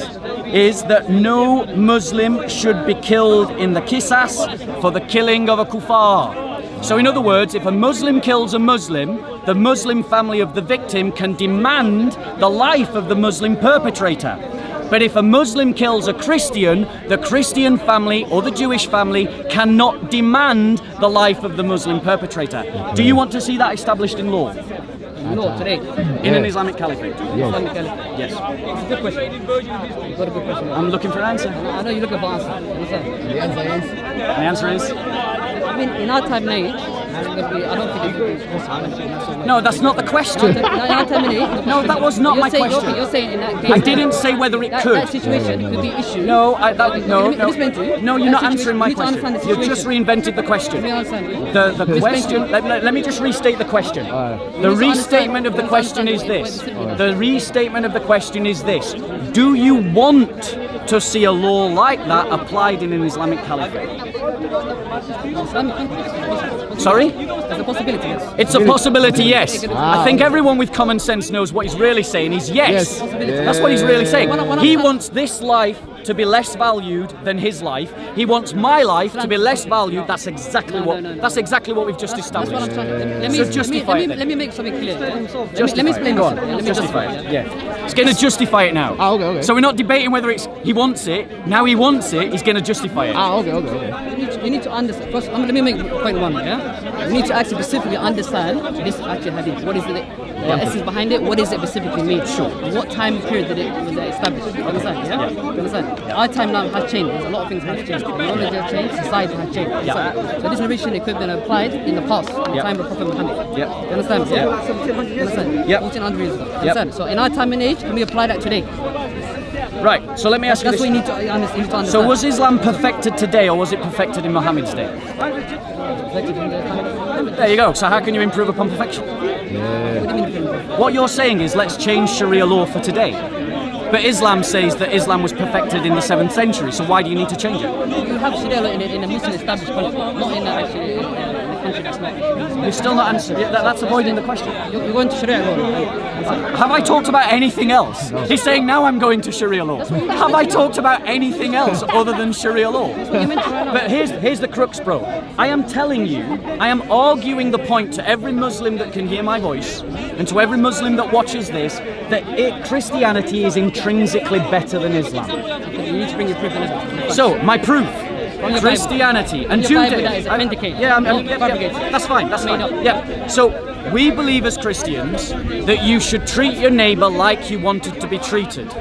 is that no Muslim should be killed in the qisas for the killing of a kuffar. So in other words, if a Muslim kills a Muslim, the Muslim family of the victim can demand the life of the Muslim perpetrator. But if a Muslim kills a Christian, the Christian family or the Jewish family cannot demand the life of the Muslim perpetrator. Do you want to see that established in law? No, today. In an Islamic caliphate? Islamic caliphate. Yes. It's a good question. You've got a good question. I'm looking for an answer. I know you're looking for an answer. You understand? The answer is? I mean, in our time and age, I don't think it's possible. No, that's not the question. In our time and age, No, that was not my question. You're saying in that case, I didn't say whether it that could. situation could be issued. No, Let me explain to you. No, you're That not answering my situation- you need to question. understand the You've just situation. reinvented the question. Let me understand. The Let me explain question, let me just restate the question. The to restatement of the understand- question is you need to this. understand The restatement of the question is this. Do you want to see a law like that applied in an Islamic caliphate? Islamic countries. Sorry? There's a possibility, yes. It's a possibility, yes. I think everyone with common sense knows what he's really saying is yes. That's what he's really saying. He wants this life to be less valued than his life. He wants my life to be less valued. That's exactly what we've just That's what I'm established. trying to. So justify it then. Let me make something clear. Yeah? Justify Let me it. explain Go on. this. Let me Justify justify it. Yeah. He's going to justify it now. Okay. So we're not debating whether it's he wants it. Now he wants it. He's going to justify it. Okay. You need to understand. First, let me make point one. Yeah, you need to actually specifically understand this actual hadith. What is the essence behind it? What does it specifically mean? Sure. What time period was it established? You understand? Yeah. You understand? Our time now has changed. There's a lot of things have changed. Knowledge has changed. Society has changed. Yeah. So this narration it could have been applied in the past, in the time of Prophet Muhammad. Yeah. You understand? Yeah. You understand? Yeah. 1400 years ago. You understand? So in our time and age, can we apply that today? Right. So let me ask you That's this. what you need to understand. So was Islam perfected today, or was it perfected in Muhammad's day? There you go. So how can you improve upon perfection? What you're saying is let's change Sharia law for today. But Islam says that Islam was perfected in the 7th century, so why do you need to change it? You have Sharia law in a Muslim established country, not in a country that's not. You're still not answering. That's avoiding the question. You're going to Sharia law. Have I talked about anything else? He's saying now I'm going to Sharia law. Have I talked about anything else other than Sharia law? But here's the crux, bro. I am telling you, I am arguing the point to every Muslim that can hear my voice and to every Muslim that watches this that Christianity is intrinsically better than Islam. You need to bring your proof in it. So my proof. From your Christianity Bible. and From your Bible Judaism. that is authenticated. Yeah, Not yeah, fabricated. that's fine. That's Made fine. up. Yeah. So we believe as Christians that you should treat your neighbour like you wanted to be treated.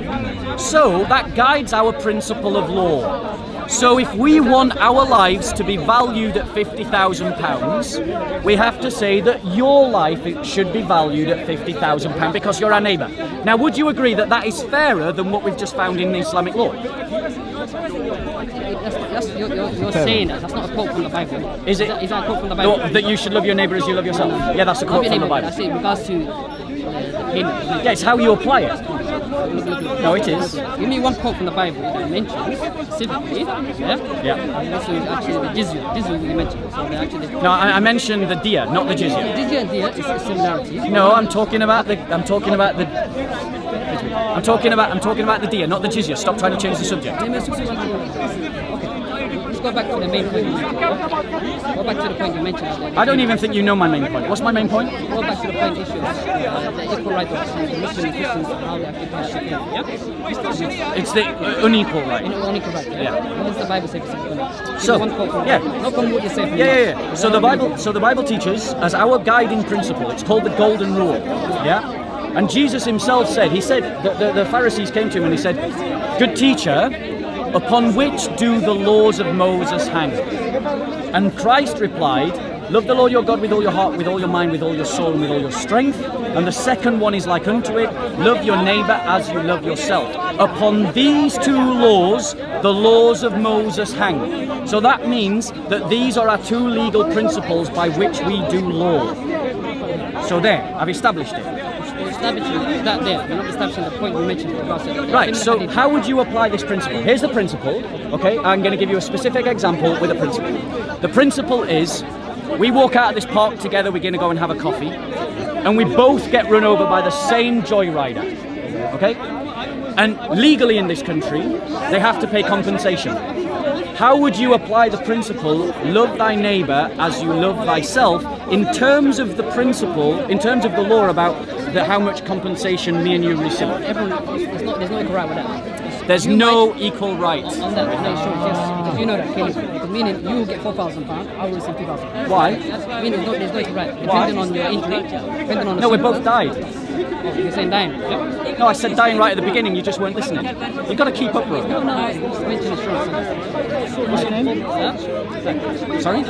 So that guides our principle of law. So if we want our lives to be valued at £50,000, we have to say that your life should be valued at £50,000 because you're our neighbour. Now, would you agree that that is fairer than what we've just found in Islamic law? You're saying that. That's not a quote from the Bible. Is it? Is that a quote from the Bible? That you should love your neighbour as you love yourself? Yeah, that's a quote from the Bible. That's in regards to the payment. Yeah, it's how you apply it. No, it is. Give me one quote from the Bible that mentions specifically, yeah? Yeah. And also actually the jizya you mentioned. So they actually, No, I mentioned the diya, not the jizya. jizya and diya is a similarity. No, I'm talking about the diya, not the jizya. Stop trying to change the subject. Okay. Let's go back to the main point. Go back to the point you mentioned. I don't even think you know my main point. What's my main point? Go back to the point issue. The equal right of Muslims and Christians and how they actually participated. Yeah? It's the unequal right. Unequal right. Yeah. What does the Bible say specifically? So, one quote from yeah. Not from what you say from Yeah. So the Bible teaches as our guiding principle. It's called the golden rule. Yeah. And Jesus himself said, the Pharisees came to him and he said, "Good teacher, upon which do the laws of Moses hang?" And Christ replied, "Love the Lord your God with all your heart, with all your mind, with all your soul, and with all your strength. And the second one is like unto it, love your neighbor as you love yourself. Upon these two laws, the laws of Moses hang." So that means that these are our two legal principles by which we do law. So there, I've established it. We're establishing that there. We're not establishing the point we mentioned about it. Right, so how would you apply this principle? Here's the principle, okay? I'm going to give you a specific example with a principle. The principle is, we walk out of this park together, we're going to go and have a coffee, and we both get run over by the same joyrider, okay? And legally in this country, they have to pay compensation. How would you apply the principle, love thy neighbor as you love thyself, in terms of the principle, in terms of the law about how much compensation me and you receive? There's no equal right with that. There's no equal right. On that, no, sure, yes. Because you know that clearly. Because meaning you will get £4,000, I will receive £2,000. Why? Meaning there's no equal right. Depending on your injury, depending on the No, we both died. You're saying dying, yeah? No, I said dying right at the beginning, you just weren't listening. You've got to keep up, bro. No, mention insurance. What's your name? Huh? Sorry?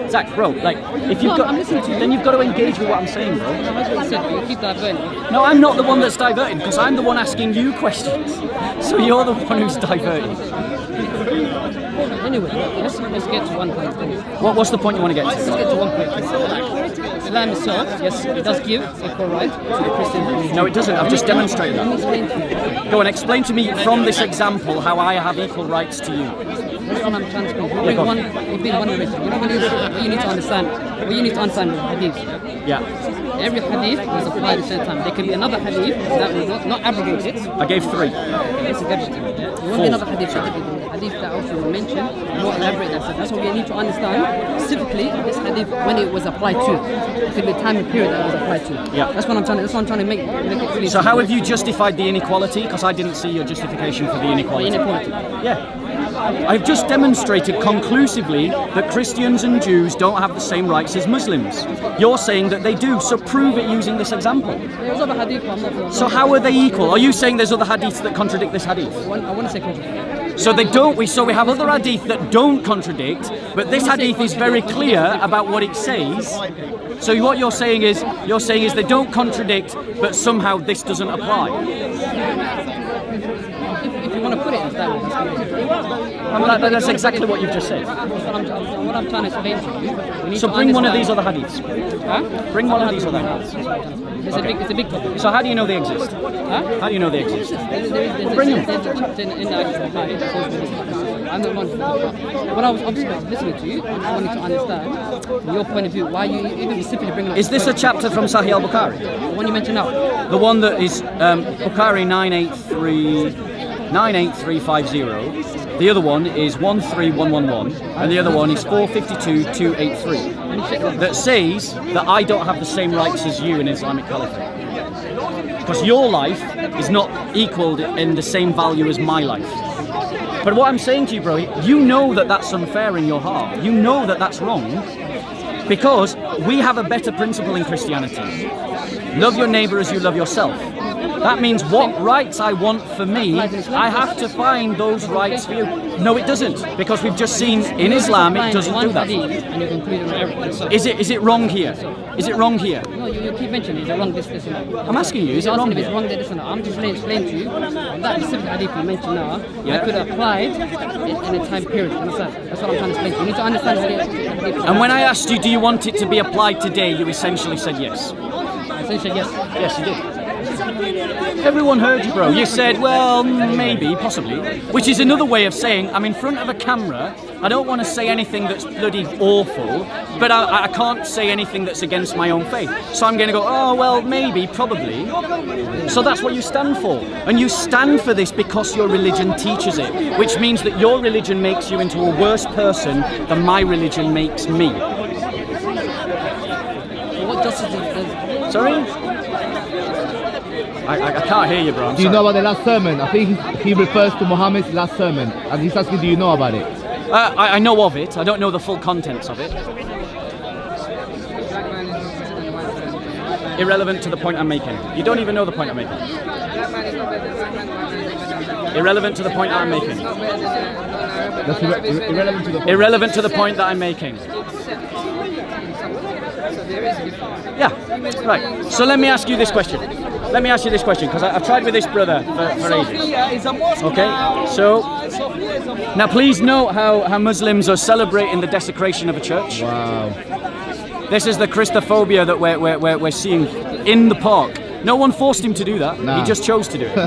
Zach, bro, like, if you've got, I'm listening to you. then you've got to engage with what I'm saying, bro. That's what you said, you keep diverting. No, I'm not the one that's diverting, because I'm the one asking you questions. So you're the one who's diverting. Anyway, let's get to one point. What's the point you want to get Let's to? get to one point. Islam itself, yes, it does give equal right to the Christian religion. No, it doesn't. I've just demonstrated Let me that. explain to you. Go and explain to me from this example how I have equal rights to you. That's what I'm trying to explain. Yeah, go on. You've been one religion. You know what you need to understand? What you need to understand is hadith. Yeah. Every hadith is applied at the same time. There can be another hadith that will not abrogate it. I gave 3. It's a gadget. You want another hadith that also will mention more elaborate that stuff. That's what we need to understand specifically this hadith when it was applied to. It could be a time and period that it was applied to. Yeah. That's what I'm trying to make it clear. So how have you justified the inequality? Because I didn't see your justification for the inequality. Inequality. Yeah. I've just demonstrated conclusively that Christians and Jews don't have the same rights as Muslims. You're saying that they do, so prove it using this example. There's other hadith, but I'm not. So how are they equal? Are you saying there's other hadiths that contradict this hadith? I want to say contradict. So they don't. So we have other hadith that don't contradict, but this hadith is very clear about what it says. So what you're saying is they don't contradict, but somehow this doesn't apply. If you want to put it as that way, That's exactly what you've just said. what I'm trying to explain to you. We need So to bring one of these understand- other hadiths. Huh? Bring one of these other hadiths. It's a big topic. So how do you know they exist? Huh? How do you know they exist? There's Bring them. There's a chapter in the actual Bible that says this. I'm the one. When I was obviously listening to you, I just wanted to understand your point of view. Why you even specifically bringing up. Is this a chapter from Sahih al-Bukhari? The one you mentioned now? The one that is Bukhari 98350. The other one is 13111, and the other one is 452283. That says that I don't have the same rights as you in Islamic Caliphate. Because your life is not equaled in the same value as my life. But what I'm saying to you, bro, you know that that's unfair in your heart. You know that that's wrong. Because we have a better principle in Christianity. Love your neighbor as you love yourself. That means what rights I want for me, I have to find those rights for you. No, it doesn't, because we've just seen in Islam it doesn't do that. And you're concluding everything. So Is it wrong here? Is it wrong here? no, you keep mentioning is it wrong this and that. I'm asking you, is it You're wrong asking if it's here? wrong this and that. I'm just explaining to you on that specific hadith you mentioned now. Yeah. I could apply it in a time period. Understand? That's what I'm trying to explain to you. You need to understand hadith. And when I asked you, do you want it to be applied today, you essentially said yes. Essentially, yes. Yes, you did. Everyone heard you, bro. You said, well, maybe, possibly. Which is another way of saying, I'm in front of a camera, I don't want to say anything that's bloody awful, but I can't say anything that's against my own faith. So I'm going to go, oh, well, maybe, probably. So that's what you stand for. And you stand for this because your religion teaches it, which means that your religion makes you into a worse person than my religion makes me. What justice does? Sorry? I can't hear you, bro. Do you know about the last sermon? I think he refers to Muhammad's last sermon, and he's asking, do you know about it? I know of it. I don't know the full contents of it. Irrelevant to the point I'm making. You don't even know the point I'm making. Irrelevant to the point that I'm making. That's irrelevant to the point. Irrelevant to the point that I'm making. Yeah, right. So let me ask you this question. Let me ask you this question, because I've tried with this brother for ages. Okay, so now please note how Muslims are celebrating the desecration of a church. Wow. This is the Christophobia that we're seeing in the park. No one forced him to do that. Nah. He just chose to do it.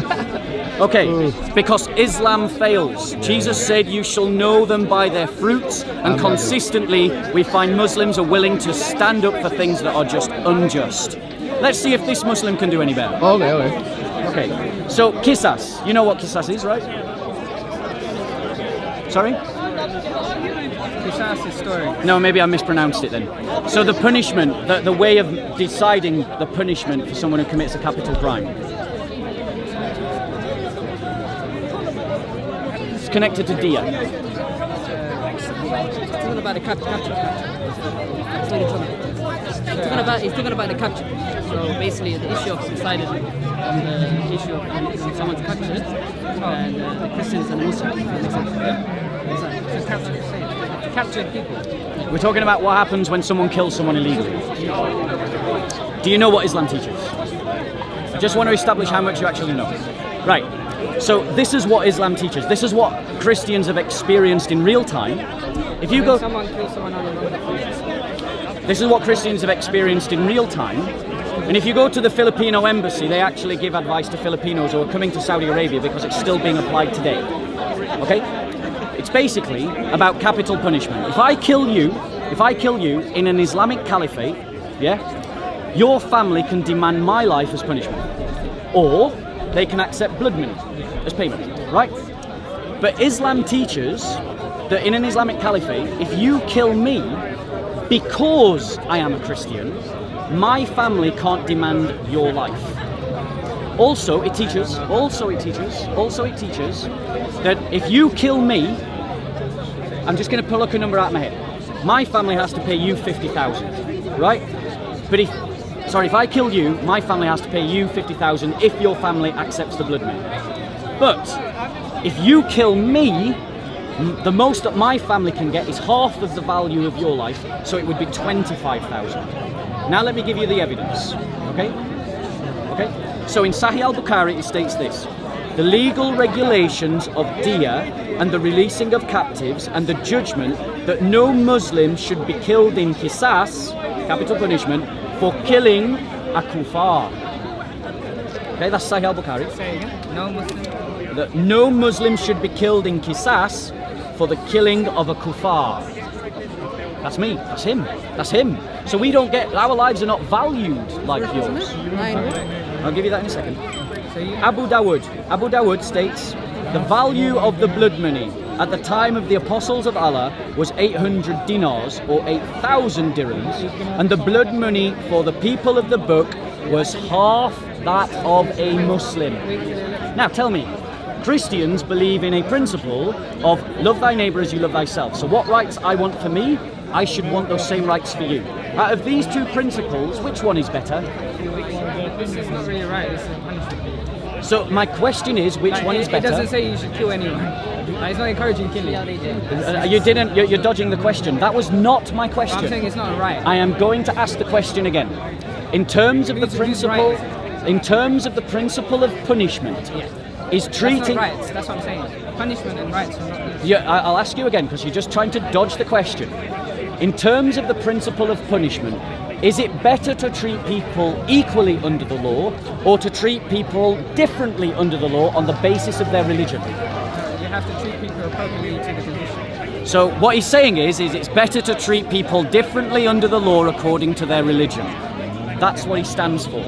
Okay, because Islam fails. Jesus said, "You shall know them by their fruits," and consistently we find Muslims are willing to stand up for things that are just unjust. Let's see if this Muslim can do any better. Okay. Okay, so qisas. You know what qisas is, right? Sorry? Qisas is story. No, maybe I mispronounced it then. So the punishment, the way of deciding the punishment for someone who commits a capital crime. It's connected to dia. It's talking about the capture. He's talking about the capture. So basically, the issue of decided on the issue of when someone's captured, and the Christians and the Muslims. Captured people. We're talking about what happens when someone kills someone illegally. Do you know what Islam teaches? I just want to establish how much you actually know. Right. So this is what Islam teaches. This is what Christians have experienced in real time. If you go, Someone kills someone on the road. this is what Christians have experienced in real time. And if you go to the Filipino embassy, they actually give advice to Filipinos who are coming to Saudi Arabia because it's still being applied today. Okay? It's basically about capital punishment. If I kill you in an Islamic caliphate, yeah, your family can demand my life as punishment. Or they can accept blood money as payment, right? But Islam teaches that in an Islamic caliphate, if you kill me because I am a Christian, my family can't demand your life. Also, it teaches that if you kill me, I'm just going to pull a number out of my head. My family has to pay you 50,000, right? But if I kill you, my family has to pay you 50,000 if your family accepts the blood money. But if you kill me, the most that my family can get is half of the value of your life, so it would be 25,000. Now let me give you the evidence, okay? So in Sahih al-Bukhari it states this: the legal regulations of diya and the releasing of captives and the judgment that no Muslim should be killed in qisas, capital punishment, for killing a kuffar. Okay, that's Sahih al-Bukhari. Say again. No Muslim. That no Muslim should be killed in qisas for the killing of a kuffar. That's me. That's him. That's him. So we don't get, our lives are not valued like yours. I'll give you that in a second. Abu Dawud states the value of the blood money at the time of the apostles of Allah was 800 dinars or 8,000 dirhams, and the blood money for the people of the book was half that of a Muslim. Now tell me, Christians believe in a principle of love thy neighbour as you love thyself. So what rights I want for me, I should want those same rights for you. Out of these two principles, which one is better? This is not really right. This is punishment. So my question is, which one is better? It doesn't say you should kill anyone. It's not encouraging killing. You're dodging the question. That was not my question. I'm saying it's not right. I am going to ask the question again. In terms of the principle, of punishment, is treating rights. That's what I'm saying. Punishment and rights are not. Yeah, I'll ask you again because you're just trying to dodge the question. In terms of the principle of punishment, is it better to treat people equally under the law or to treat people differently under the law on the basis of their religion? You have to treat people appropriately to the condition. So what he's saying is it's better to treat people differently under the law according to their religion. That's what he stands for.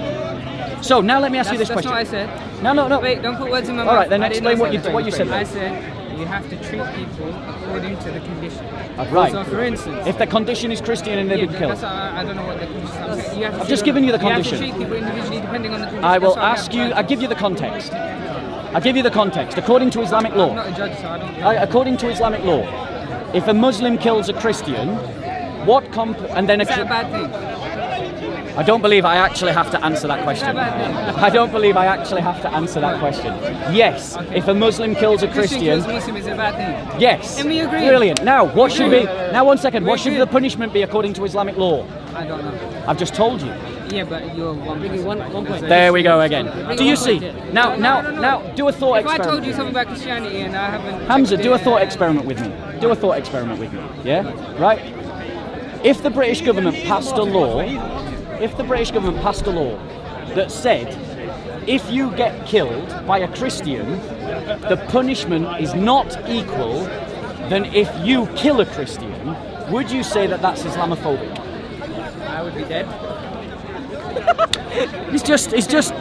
So now let me ask you this question. That's not what I said. No. Wait, don't put words in my mouth. All right, then explain what you said. I said you have to treat people according to the condition. Right. So for instance, if the condition is Christian and they've been killed. I don't know what the condition is. I've just given you the condition. You have to treat people individually depending on the condition. I will ask you, I'll give you the context. According to Islamic law. I'm not a judge, so I don't. According to Islamic law, if a Muslim kills a Christian, and then Is that a bad thing? I don't believe I actually have to answer that question. I don't believe I actually have to answer that question. Yes, if a Muslim kills a Christian, Muslim is a bad thing. yes. And we agree. Brilliant. Now, what should be? Now, 1 second. What should the punishment be according to Islamic law? I don't know. I've just told you. Yeah, but you're one point. There we go again. Do you see? Now, do a thought If I experiment. told you something about Christianity and I haven't... Hamza, checked do a it, thought experiment with me. Do a thought experiment with me. Yeah? Right? If the British government passed a law, that said, if you get killed by a Christian, the punishment is not equal than if you kill a Christian, would you say that that's Islamophobic? I would be dead. He's just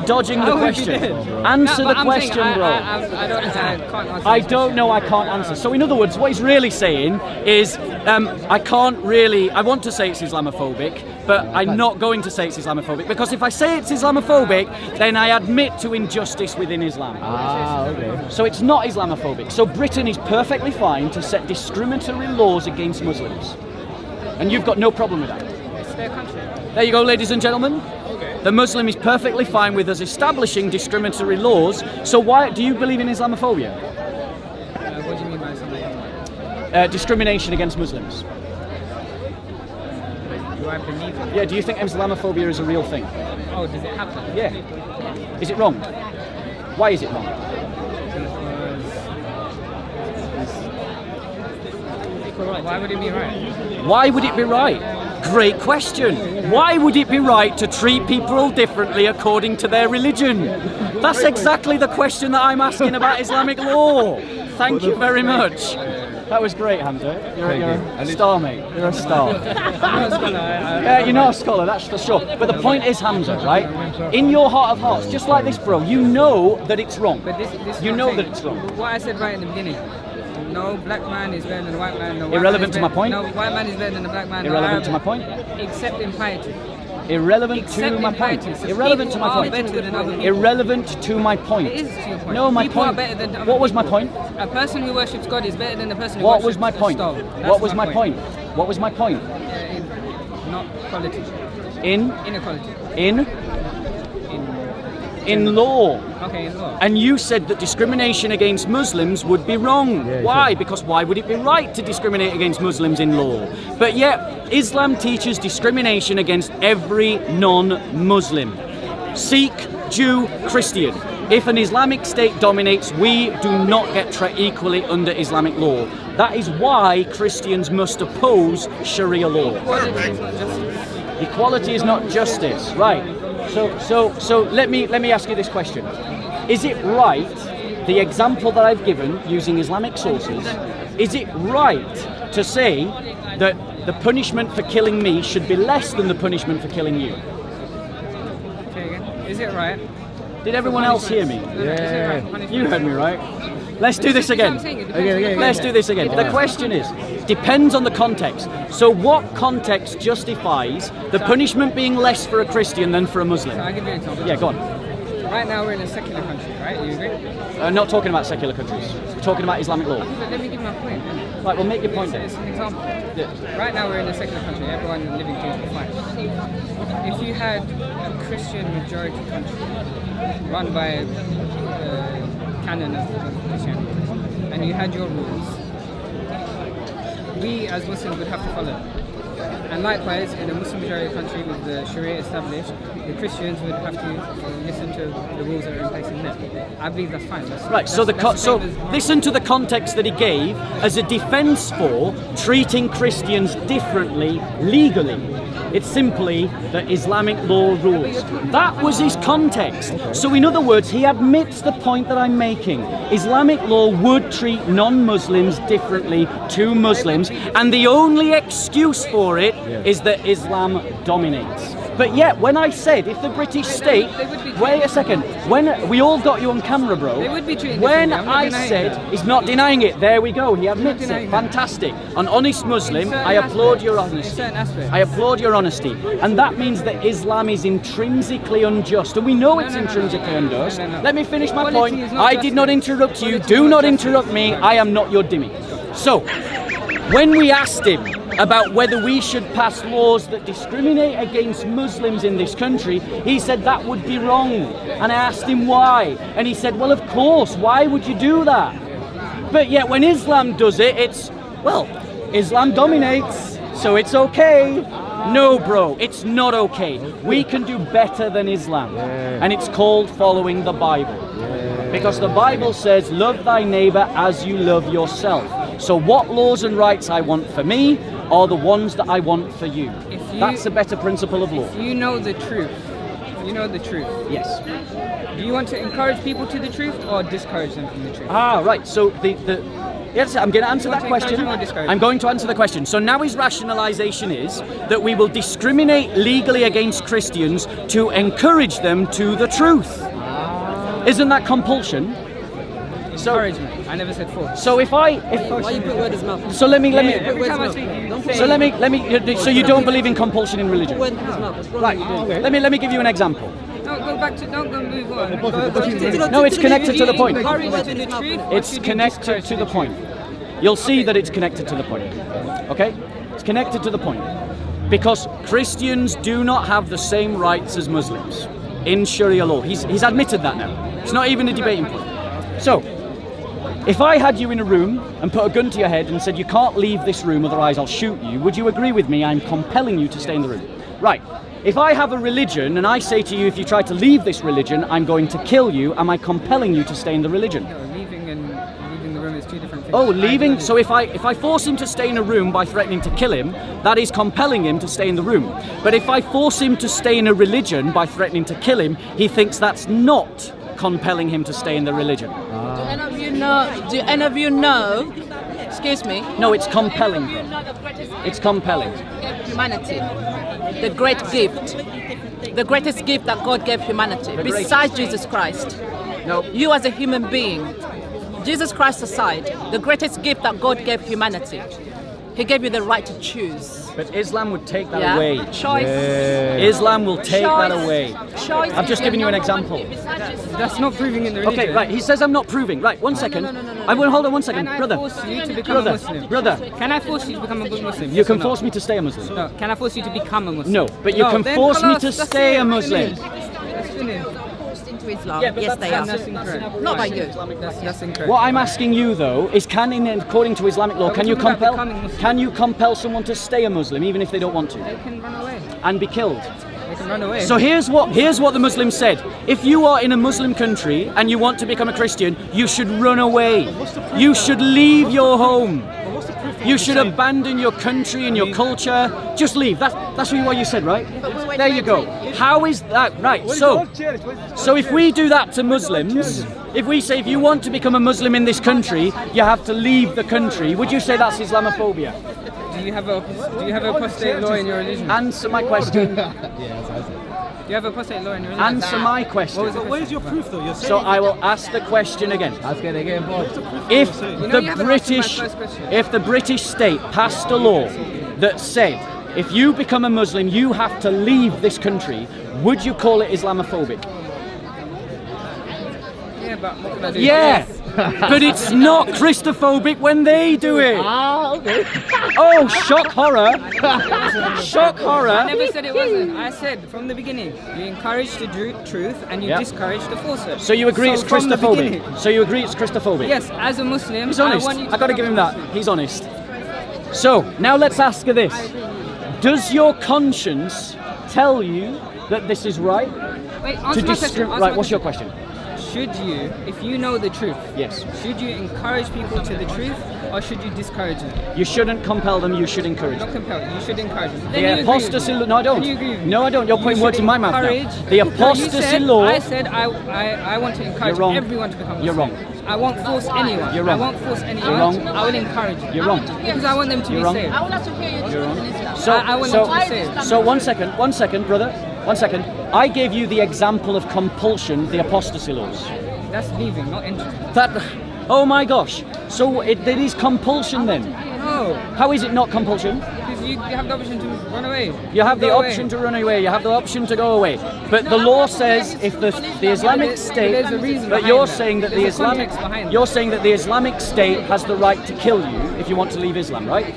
dodging the question. Answer the question, bro. I don't can't answer. I don't know, I can't answer. So in other words, what he's really saying is, I want to say it's Islamophobic, but I'm not going to say it's Islamophobic, because if I say it's Islamophobic, then I admit to injustice within Islam. Okay. So it's not Islamophobic. So Britain is perfectly fine to set discriminatory laws against Muslims. And you've got no problem with that. It's their country. There you go, ladies and gentlemen. The Muslim is perfectly fine with us establishing discriminatory laws. So why do you believe in Islamophobia? What do you mean by something? Discrimination against Muslims. Do I believe it? Yeah, do you think Islamophobia is a real thing? Oh, does it happen? Yeah. Is it wrong? Why is it wrong? Why would it be right? Why would it be right? Great question. Why would it be right to treat people differently according to their religion? That's exactly the question that I'm asking about Islamic law. Thank you very much. That was great, Hamza. You're a star, mate. You're a star. You're not a scholar, that's for sure. But the point is, Hamza, right? In your heart of hearts, just like this, bro, you know that it's wrong. But this You know that it's wrong. What I said right in the beginning. No black man is better than a white man. No white Irrelevant man is to my better- point? No white man is better than a black man. Irrelevant no to my point? Except in piety. Irrelevant Except to in my point. piety. So Irrelevant to people my are point. better than other people. Irrelevant to my point. It is to your point. No, my People point. are better than other What was my people. point? A person who worships God is better than a person who What worships was my a point? stone. That's What was my point? What was my point? Not quality. In Inequality. in law. Okay, in law. And you said that discrimination against Muslims would be wrong. Why? Because why would it be right to discriminate against Muslims in law? But yet, Islam teaches discrimination against every non-Muslim. Sikh, Jew, Christian. If an Islamic state dominates, we do not get treated equally under Islamic law. That is why Christians must oppose Sharia law. Equality is not justice, right? So let me ask you this question: is it right, the example that I've given using Islamic sources, is it right to say that the punishment for killing me should be less than the punishment for killing you? Okay, again. Is it right? Did everyone else hear me? You heard me, right? Let's do this again. Let's do this again. The question is, depends on the context. So what context justifies the punishment being less for a Christian than for a Muslim? I'll give you an example. Yeah, go on. Right now we're in a secular country, right? You agree? Not talking about secular countries. We're talking about Islamic law. But let me give my point. Right, well, make your point then. It's an example. Yeah. Right now we're in a secular country, everyone living things are fine. If you had a Christian majority country run by the canon of Christianity, and you had your rules, we as Muslims would have to follow them. And likewise, in a Muslim majority country with the Sharia established, the Christians would have to listen to the rules that are in place in them. I believe that's fine. Right, so listen to the context that he gave as a defence for treating Christians differently legally. It's simply the Islamic law rules. That was his context. So in other words, he admits the point that I'm making. Islamic law would treat non-Muslims differently to Muslims, and the only excuse for it is that Islam dominates. But yet, when I said, if the British state... Wait a second. When we all got you on camera, bro. They would be treated When differently. I'm not I denying said... that. He's not denying it. There we go. He admits it. denying that. Fantastic. An honest Muslim, certain I applaud aspects. your In honesty. certain aspects. I applaud your honesty. And that means that Islam is intrinsically unjust. And we know it's intrinsically unjust. No. Let me finish my Quality point. is not I did not interrupt you. Quality Do is not not interrupt me. I am not your dimmy. So, when we asked him, about whether we should pass laws that discriminate against Muslims in this country, he said that would be wrong. And I asked him why. And he said, well, of course, why would you do that? But yet when Islam does it, it's, well, Islam dominates, so it's okay. No, bro, it's not okay. We can do better than Islam. And it's called following the Bible. Because the Bible says, love thy neighbor as you love yourself. So what laws and rights I want for me are the ones that I want for you. That's a better principle of law. If you know the truth, you know the truth. Yes. Do you want to encourage people to the truth or discourage them from the truth? Ah, right. So yes, I'm going to answer that question. I'm going to answer the question. So now his rationalization is that we will discriminate legally against Christians to encourage them to the truth. Isn't that compulsion? So, Encouragement. I never said force. so if Why you put word his mouth? so let me Every time I speak, you say. so let me so you don't believe in compulsion in religion? Word in his mouth. What's wrong Right. with you? Let me give you an example. Don't go move on. No, it's connected to the point. Encourage to the truth. or It's should you connected discourage to the point. You'll see that it's connected to the point. Okay? It's connected to the point. Because Christians do not have the same rights as Muslims in Sharia law. He's admitted that now. It's not even a debating point. So, if I had you in a room and put a gun to your head and said you can't leave this room otherwise I'll shoot you, would you agree with me I'm compelling you to stay in the room? Right. If I have a religion and I say to you if you try to leave this religion I'm going to kill you, am I compelling you to stay in the religion? Leaving and leaving the room is two different things. Oh, leaving. So if I force him to stay in a room by threatening to kill him, that is compelling him to stay in the room. But if I force him to stay in a religion by threatening to kill him, he thinks that's not compelling him to stay in the religion. Do any of you know, excuse me? No, it's compelling. It's compelling. Humanity, the great gift, the greatest gift that God gave humanity, besides Jesus Christ. No. You as a human being, Jesus Christ aside, the greatest gift that God gave humanity. He gave you the right to choose. But Islam would take that away. Choice. Islam will take that away. Choice. I've just given you an example. That's not proving in the religion. Okay, right. He says I'm not proving. Right, one second. I will hold on 1 second, Can I brother. force you to become a Muslim? Brother. Can I force you to become a good Muslim? You Yes can or no? force me to stay a Muslim. No. Can I force you to become a Muslim? No, but you can then force me خلاص, to that's stay it, a Muslim. That's finished. Into Islam. Yeah, but yes, they are. That's incorrect. Not by you. That's incorrect. What I'm asking you though is, according to Islamic law, can you talking about compel? becoming Muslim. Can you compel someone to stay a Muslim even if they don't want to, They can run away. and be killed? They can run away. So here's what the Muslims said. If you are in a Muslim country and you want to become a Christian, you should run away. You should leave your home. You should abandon your country and your culture. Just leave. That's what you said, right? There you go. How is that right? So if we do that to Muslims, if we say if you want to become a Muslim in this country, you have to leave the country, would you say that's Islamophobia? Do you have apostate law in your religion? Answer my question. Do you have apostate law in your religion? Answer my question. Where's your proof though? You're So I will ask the question again. Ask it again, boss. If You the haven't answered my British, first question. if the British state passed a law that said if you become a Muslim you have to leave this country, would you call it Islamophobic? Yeah, but what can I do? Yeah, but it's not Christophobic when they do it. Ah, okay. Oh, shock horror! Shock I horror! never said it wasn't. I said from the beginning, you encourage the truth and you Yep. discourage the falsehood. So you agree it's from the beginning- Christophobic? So you agree it's Christophobic? Yes, as a Muslim, He's honest. I want you to I gotta become give him a that. Muslim. He's honest. So now let's ask her this: does your conscience tell you that this is right? Wait, To answer my question. answer right. my What's your question. question? Should you, if you know the truth, Yes. should you encourage people to the truth or should you discourage them? You shouldn't compel them. You should encourage them. Not compel, you should encourage them. Then The you agree with apostasy me. law. No, I don't. Then you agree with me. No, I don't. You're You putting words should in my mouth now. encourage- The No, you apostasy said- law. I said I want to encourage You're wrong. everyone to become Muslim. You're wrong. I won't force anyone. You're wrong. I won't force anyone. You're wrong. I will encourage you. You're wrong. Because I want them to You're be wrong. saved. I would like to hear your truth in Islam. So, I want them to be saved. so 1 second, brother. 1 second. I gave you the example of compulsion, the apostasy laws. That's leaving, not entering. That. Oh my gosh. So it is compulsion then. No, How is it not compulsion? because you have the option to run away. You have the Go away. option to run away. You have the option to go away. But the law says if the Islamic State. there's a reason But behind you're that. saying that the There's a Islamic. context behind You're that. saying that the Islamic State has the right to kill you if you want to leave Islam, right?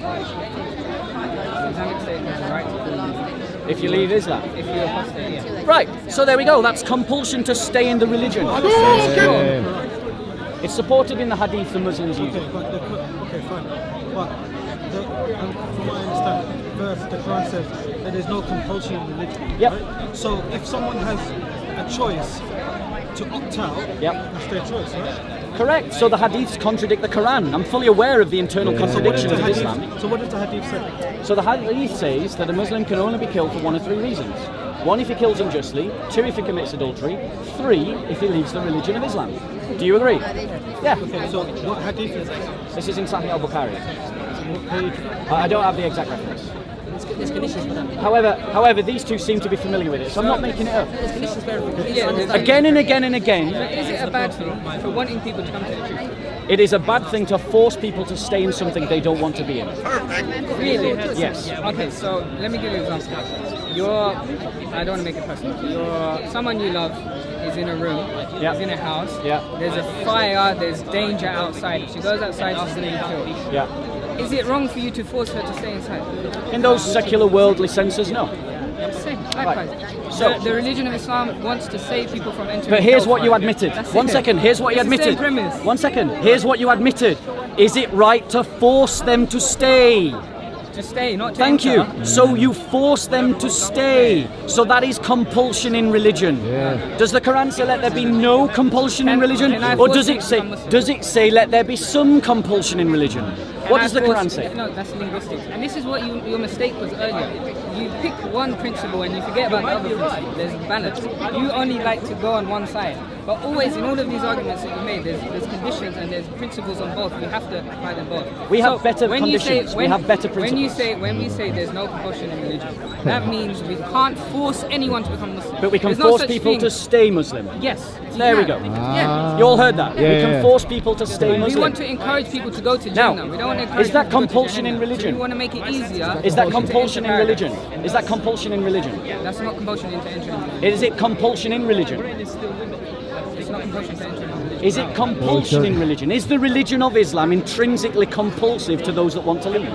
Islamic State has the right to kill you If you leave Islam. if you apostate. Yeah. Right, so there we go. That's compulsion to stay in the religion. It's supported in the hadith the Muslims use. Okay, fine. But from what I understand, verse the Quran says that there's no compulsion in religion. Yep. Right? So if someone has a choice to opt out, Yep. that's their choice, right? Correct. So the hadiths contradict the Quran. I'm fully aware of the internal contradictions of Islam. So what does the hadith say? So the hadith says that a Muslim can only be killed for one of three reasons. One, if he kills unjustly. Two, if he commits adultery. Three, if he leaves the religion of Islam. Do you agree? Yeah. Okay, so what hadith is this? This is in Sahih al-Bukhari. What page? I don't have the exact reference. There's conditions for that. However, these two seem to be familiar with it, so I'm not making it up. There's conditions for everything. Yeah, there's- Again and again and again, Is it a bad thing for wanting people to come to the truth? it is a bad thing to force people to stay in something they don't want to be in. Really? Yes. Okay, so let me give you an example. I don't want to make it personal. Someone you love is in a room, Yeah. is in a house, Yeah. there's a fire, there's danger outside. If she goes outside, she's going to be killed. Yeah. Is it wrong for you to force her to stay inside? In those secular worldly senses, no. Same, likewise. So- The religion of Islam wants to save people from entering But here's what you hellfire. admitted. That's One it. second, here's what you It's the same admitted. premise. One second, here's what you admitted. Is it right to force them to stay? To stay, not to Thank you. enter. So you force them to stay. So that is compulsion in religion. Does the Quran say let there be no compulsion in religion? can I Or force does you it to say become Muslim? does it say let there be some compulsion in religion? What does the Quran say? No, that's linguistics. And this is what your mistake was earlier. You pick one principle and you forget about the other principle. There's balance. You only like to go on one side. But always, in all of these arguments that you made, there's conditions and there's principles on both. You have to apply them both. We have better when you say- conditions. We have better When we say there's no compulsion in religion, that means we can't force anyone to become Muslim. But we can There's no force such people thing. to stay Muslim. Yes. you There we can. go. Yeah. You all heard that? Yeah, we can yeah. force people to stay We Muslim. want to encourage people to go to Now, Jannah. We don't want to encourage is that people to go to compulsion in Jannah. religion? We want to make it easier. Is that for people to compulsion in enter religion? paradise. Is that compulsion in religion? That's not compulsion into entering. Is it compulsion in religion? It's not compulsion to enter religion. Is it compulsion in religion? Is the religion of Islam intrinsically compulsive to those that want to leave?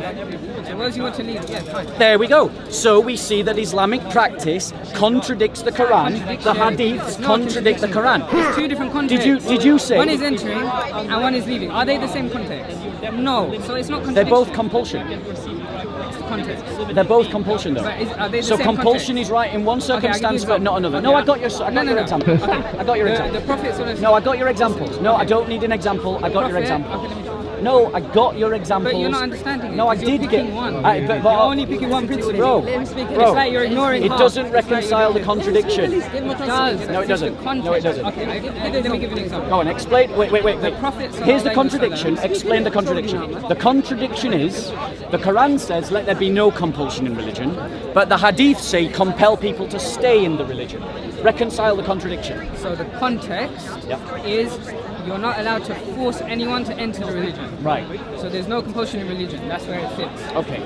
So whereas you want to leave, yeah, fine. There we go. So we see that Islamic practice contradicts the Quran. The hadiths contradict the Quran. It's two different contexts. Did you say one is entering and one is leaving? Are they the same context? No. So it's not they're contradiction. both compulsion? It's the context. They're both compulsion though. But are they the So same compulsion context? is right in one Okay, I'll give you circumstance but not another. okay, No, I got your example. Okay. I got your The example. Prophet sort of No, I got your examples. No, I don't need an example. I got your Prophet- example. Okay, let me try. No, I got your examples. But you're not understanding it. No, I 'cause you're did get picking one. but You're only picking one principle. Bro, It's like you're ignoring it half. doesn't It's like you're reconcile the ignoring- contradiction. It does. No, it It's doesn't. the context. No, it doesn't. Okay, let me give you an example. Go on, explain. Wait. The Prophet Here's the sallallahu alaihi contradiction. wasallam- Explain the contradiction. The contradiction is the Quran says let there be no compulsion in religion, but the hadith say compel people to stay in the religion. Reconcile the contradiction. So the context Yep. is you're not allowed to force anyone to enter the religion. Right. So there's no compulsion in religion. That's where it fits. Okay.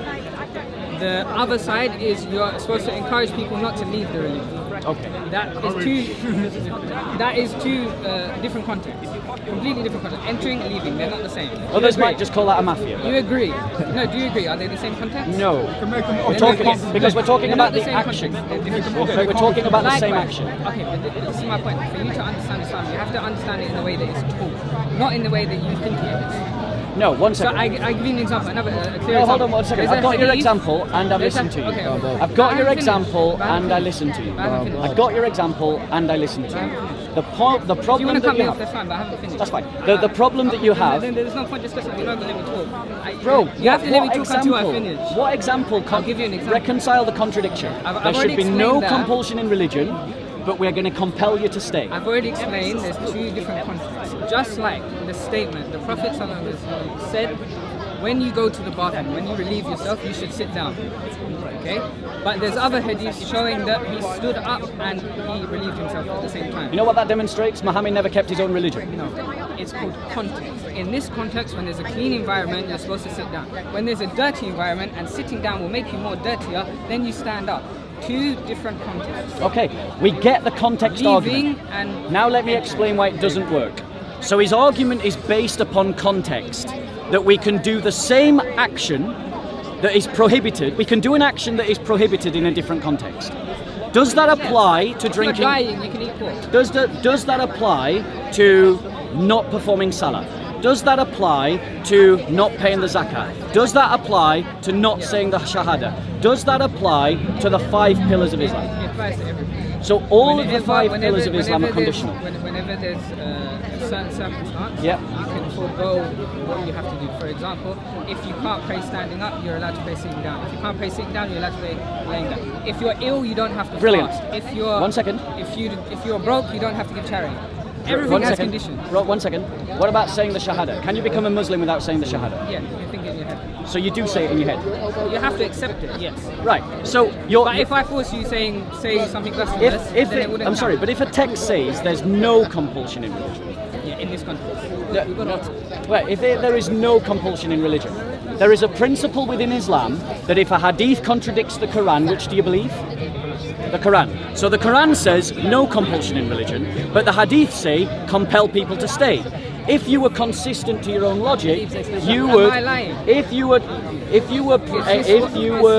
The other side is you're supposed to encourage people not to leave the religion. Okay. That is two different contexts. Completely different contexts. Entering and leaving, they're not the same. You Others agree? might just call that a mafia. You agree? No, do you agree? Are they the same context? No. We're talking because we're talking They're about not the same action. context. They're different We're talking about the same Likewise. action. Okay, but this is my point. For you to understand Islam, you have to understand it in the way that it's taught, not in the way that you think it is. No, one So second. I give you an example, another clear No, example. hold on one second. There's I've a got your hadith- example and I've there's a- listened to you. okay, okay. I've got I your haven't example finished. I haven't and I finished. listened to you. I haven't finished. I've got your example and I listened to you. The If you want problem to that cut you me off, have. that's fine, but I haven't finished. That's fine. The problem that you have. Then there's no point discussing. You're not going to let me talk. Bro, you have to let me what talk until I example? finish. What example I'll give you an example. reconcile the contradiction? I've There should already be no explained that. compulsion in religion, but we're going to compel you to stay. I've already explained there's two different contexts. Just like the statement, the Prophet ﷺ said, when you go to the bathroom, when you relieve yourself, you should sit down. Okay? But there's other hadiths showing that he stood up and he relieved himself at the same time. You know what that demonstrates? Muhammad never kept his own religion. No, it's called context. In this context, when there's a clean environment, you're supposed to sit down. When there's a dirty environment and sitting down will make you more dirtier, then you stand up. Two different contexts. Okay, we get the context argument. Leaving and Now let me explain why it doesn't work. So his argument is based upon context, that we can do the same action that is prohibited, we can do an action that is prohibited in a different context. Does that apply to If you're drinking? dying, you can eat pork. Does that apply to not performing salah? Does that apply to not paying the zakah? Does that apply to not saying the shahada? Does that apply to the 5 pillars of Islam? It applies to everything. So all of the Whenever- 5 pillars of Islam are whenever there's- conditional. Whenever there's a certain circumstance, Yep. you can forego what you have to do. For example, if you can't pray standing up, you're allowed to pray sitting down. If you can't pray sitting down, you're allowed to pray laying down. If you're ill, you don't have to Brilliant. fast. If you're 1 second. If you're broke, you don't have to give charity. Everything One has second. conditions. 1 second. What about saying the shahada? Can you become a Muslim without saying the shahada? Yeah, you think in your head. So you do say it in your head. You have to accept it. Yes. Right. So you're. But if I force you say something blasphemous, if then it wouldn't I'm sorry, count. but if a text says there's no compulsion in religion, Yeah, in this context. Yeah, right, if there is no compulsion in religion, there is a principle within Islam that if a hadith contradicts the Quran, which do you believe? The Quran. So the Quran says no compulsion in religion, but the hadith say compel people to stay. If you were consistent to your own logic, you would. Am I lying? If you were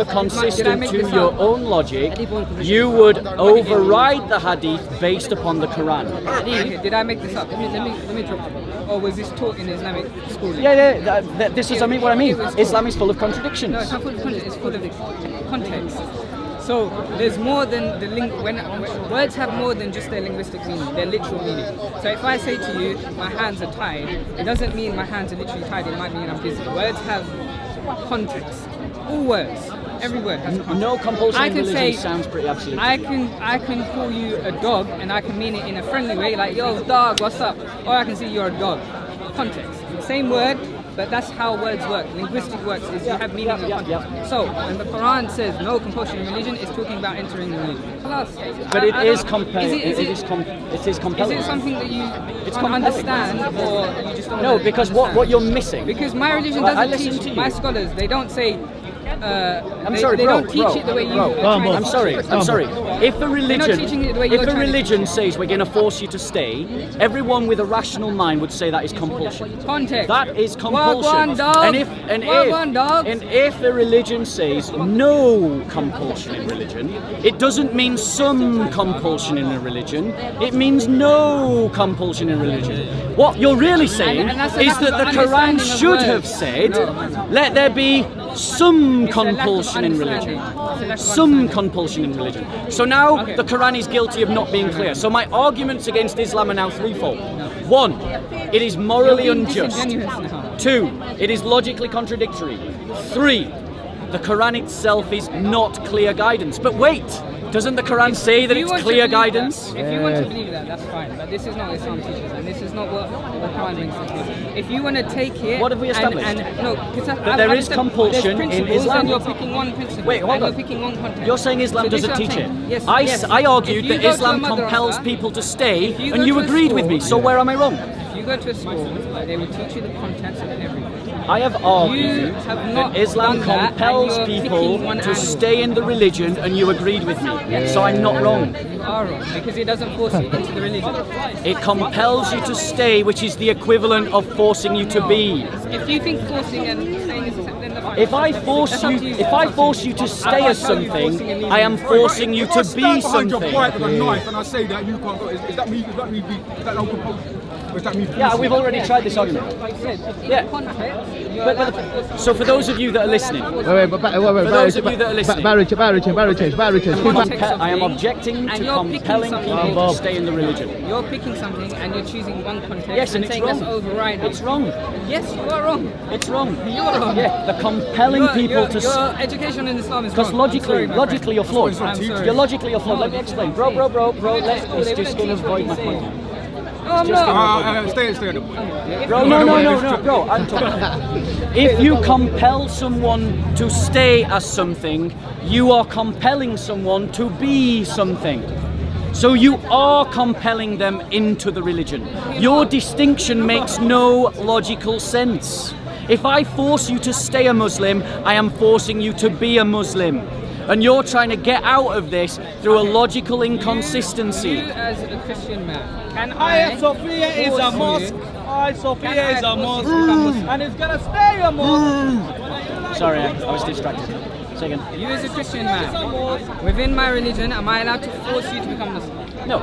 consistent to your own logic, you would override the hadith based upon the Quran. Okay, did I make this up? Let me drop it. Or was this taught in Islamic schooling? Yeah. This is what I mean. Islam is full of contradictions. No, it's not full of context. It's full of context. So there's more than when words have more than just their linguistic meaning, their literal meaning. So if I say to you, my hands are tied, it doesn't mean my hands are literally tied. It might mean I'm busy. Words have context. All words, every word has context. No compulsion I in can religion say, sounds pretty absolute. I can call you a dog and I can mean it in a friendly way, like yo dog, what's up? Or I can say you're a dog. Context. Same word, but that's how words work. Linguistic works is you have meaning and context. So when the Quran says no compulsion in religion, it's talking about entering the religion. But it is compelling. compelling. It is compelling. Is it something that you It's can't compelling. understand, or you just don't? No, because what you're missing. Because my religion I doesn't listen to teach. you. My scholars, they don't say. I'm sorry, they bro, don't teach bro, it the way you. bro. I'm sorry. If a religion, teaching it the way if you're a trying to religion says we're going to force you to stay, everyone with a rational mind would say that is compulsion. Context. That is compulsion. Wagwan, dog. Wagwan, dog. And if a religion says no compulsion in religion, it doesn't mean some compulsion in a religion. It means no compulsion in religion. What you're really saying and that's is that the Quran understanding of should words. have said, No. let there be some It's a lack of compulsion in understanding. religion. It's a lack of Some understanding. compulsion in religion. So now Okay. the Quran is guilty of not being clear. So my arguments against Islam are now threefold. One, it is morally You're being unjust. disingenuous now. Two, it is logically contradictory. Three, the Quran itself is not clear guidance. But wait, doesn't the Quran say that If you it's want to clear believe guidance? If you want to believe that, that's fine. But this is not what Islam teaches, and this is not what the Quran brings to us. If you want to take it, What have we established? And no, because there is compulsion in Islam. And you're picking one principle. Wait, hold and on. You're picking one context. You're saying Islam So this is doesn't what teach I'm it. saying. Yes, I argued If you that go to Islam a madrasa, compels people to stay, if you and go you to a agreed with me. school- So where am I wrong? If you go to a school, they will teach you the contents of everything. I have You argued have that not Islam done that, compels and you're people picking one to angle. stay in the religion, and you agreed with me. So I'm not wrong. You are wrong because it doesn't force you into the religion. It compels you to stay, which is the equivalent of forcing you to be. If you think forcing and staying is then the fine. If I force you to stay as something, I am forcing you to be behind your bike with a something. knife and I say that you can't go, is that me? Is that no compulsion? Or is that me? Yeah, we've already tried this argument. Yeah. So for those of you that are listening, Wait, for those of you that are listening, Barry, I am objecting And to you're picking compelling something. people to stay in the religion. You're picking something and you're choosing one context Yes, and and it's saying wrong. that's overriding. It's wrong. Yes, you are wrong. It's wrong. You're wrong. Yeah, the compelling people to. Your education in Islam is wrong. Because I'm logically, sorry, my logically you're flawed. I'm sorry. You're logically you're flawed. Let me explain, bro. It's just gonna avoid my point. friend. No, I'm not. Stay at the point. Bro, no, bro. I'm talking. If you compel someone to stay as something, you are compelling someone to be something. So you are compelling them into the religion. Your distinction makes no logical sense. If I force you to stay a Muslim, I am forcing you to be a Muslim. And you're trying to get out of this through a logical inconsistency. You as a Christian man, can Hagia Sophia is a force mosque. you- Hagia Sophia is a mosque. Muslim? And it's gonna stay a mosque. Sorry, I was distracted. Say again. You as a Christian man, within my religion, am I allowed to force you to become Muslim? No.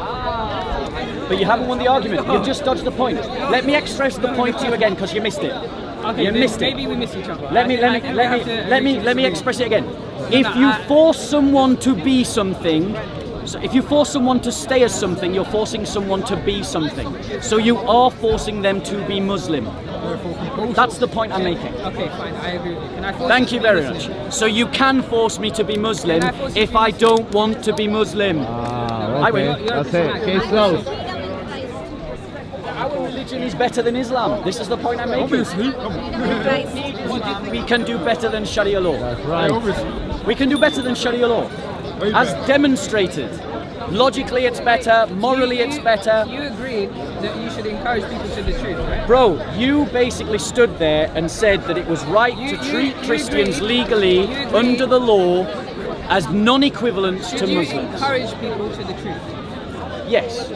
But you haven't won the argument. You've just dodged the point. Let me express the point to you again because you missed it. Okay, you missed it. Maybe we miss each other. Let me express it again. If you force someone to be something, so if you force someone to stay as something, you're forcing someone to be something. So you are forcing them to be Muslim. That's the point I'm making. Okay, fine, I agree with you. Can I force Thank you to be very Muslim? much. So you can force me to be Muslim if I don't want to be Muslim. Ah, I win. okay. That's it. Case closed. Our religion is better than Islam. This is the point I'm making. Obviously. We can do better than Sharia law. That's right. We can do better than Sharia law. As demonstrated. Logically it's better, morally it's better. You agreed that you should encourage people to the truth, right? Bro, you basically stood there and said that it was right to treat Christians legally under the law as non-equivalents to Muslims. You encourage people to the truth. Yes.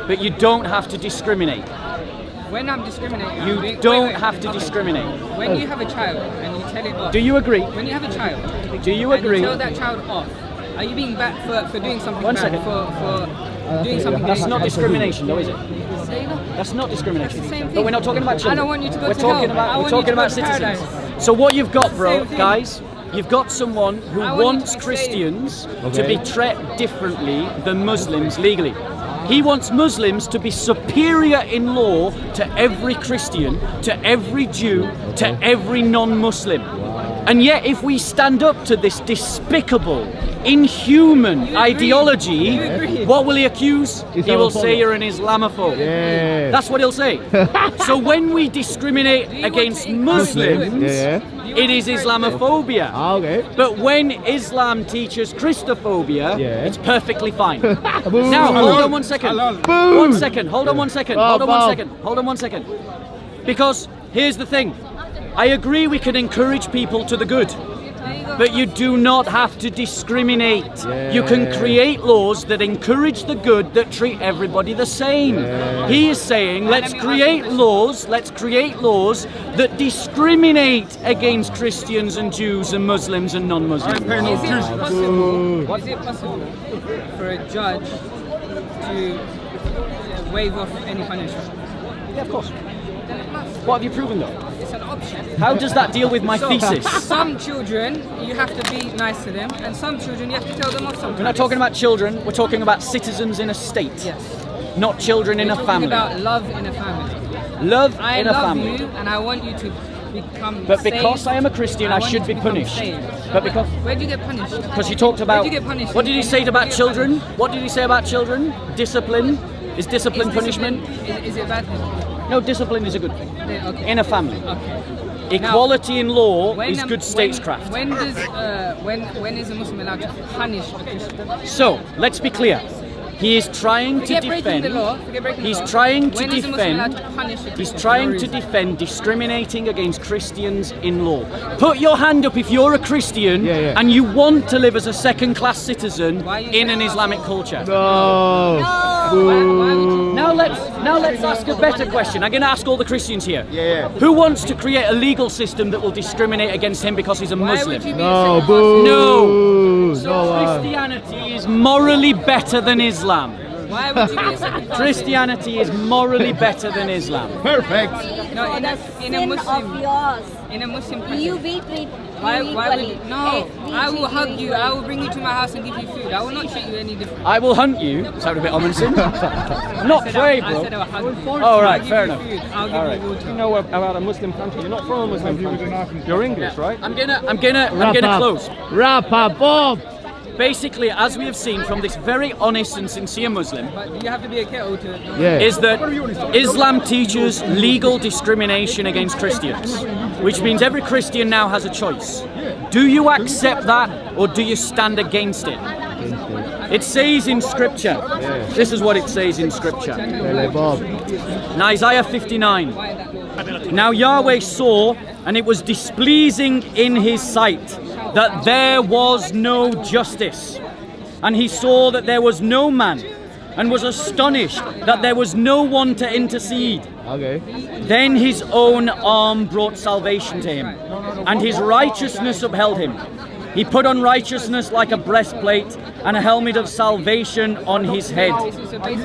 But you don't have to discriminate. When I'm discriminating, You don't have to discriminate. When you have a child and you tell it off. Do you agree? When you have a child. Do you and agree? you tell that child off. Are you being bad for doing something One bad? second. For doing something That's dangerous? not discrimination, though, is it? Say no. That's not discrimination. It's the same But thing. we're not talking about children. I don't want you to go we're to talking hell. I about want we're you to talking go about to citizens. paradise. So what you've got, bro, Same thing. guys, you've got someone who I want you wants to be Christians saved. to be Okay. treated differently than Muslims legally. He wants Muslims to be superior in law to every Christian, to every Jew, to every non-Muslim. And yet, if we stand up to this despicable, inhuman ideology, what will he accuse? He will say you're an Islamophobe. Yeah. That's what he'll say. So when we discriminate against Muslims, Yeah. it is Islamophobia. Ah, okay. But when Islam teaches Christophobia, Yeah. it's perfectly fine. Boom. Now, hold on 1 second. Boom. 1 second. Hold on 1 second. Oh, Hold on 1 Bob. second. Hold on 1 second. Because here's the thing. I agree we can encourage people to the good. But you do not have to discriminate. You can create laws that encourage the good, that treat everybody the same. He is saying, let's create laws that discriminate against Christians and Jews and Muslims and non-Muslims. Is it possible for a judge to waive off any punishment? Yeah, of course. What have you proven though? It's an option. How does that deal with my thesis? Some children, you have to be nice to them, and some children, you have to tell them off sometimes. We're not talking about children, we're talking about citizens in a state. Yes. Not children in We're a talking family. about love in a family. Love I in a love family. you, and I want you to become But because saved. I am a Christian, I want should you be to become punished. saved. But because Where'd you get punished? Because he talked about. Where'd you get punished? What did he say about Where'd you get children? punished? What did he say about children? Discipline. Is discipline punishment? Is it bad? No, discipline is a good thing. Okay. In a family. Okay. Equality in law When, is good statescraft. When does when is a Muslim allowed to punish a Christian? So let's be clear. He is trying to Forget breaking defend. the law. Forget breaking the He's law. trying to When is a Muslim allowed defend. to punish a He's Christian for trying no to reason? defend discriminating against Christians in law. Put your hand up if you're a Christian and you want to live as a second-class citizen in an Islamic culture. No. Boo. Now let's ask a better question. I'm going to ask all the Christians here. Yeah. Who wants to create a legal system that will discriminate against him because he's a Why Muslim? would you be No. a second Boo. No. So No. Christianity is morally better than Islam. Why would you be a second class? Christianity is morally better than Islam. Perfect. No, in a Sin Muslim. of yours. In a Muslim country. You be treated Why would equally. no? We I will treat hug you you. I will bring you to my house and give you food. I will not treat you any different. I will hunt you. Sounded a bit ominous. Not I brave, said bro. I will hug you. Oh, right, I'll give fair you enough. food. I'll give All you right. water. You know about a Muslim country. You're not from a Muslim country. You're English, right? I'm gonna close. Wrap up, Bob. Basically, as we have seen from this very honest and sincere Muslim, But you have to be a kettle to. Yeah. is that Islam teaches legal discrimination against Christians, which means every Christian now has a choice. Do you accept that or do you stand against it? It says in scripture, this is what it says in scripture. Hello, Bob. In Isaiah 59, now Yahweh saw, and it was displeasing in his sight, that there was no justice. And he saw that there was no man, and was astonished that there was no one to intercede. Okay. Then his own arm brought salvation to him, and his righteousness upheld him. He put on righteousness like a breastplate, and a helmet of salvation on his head.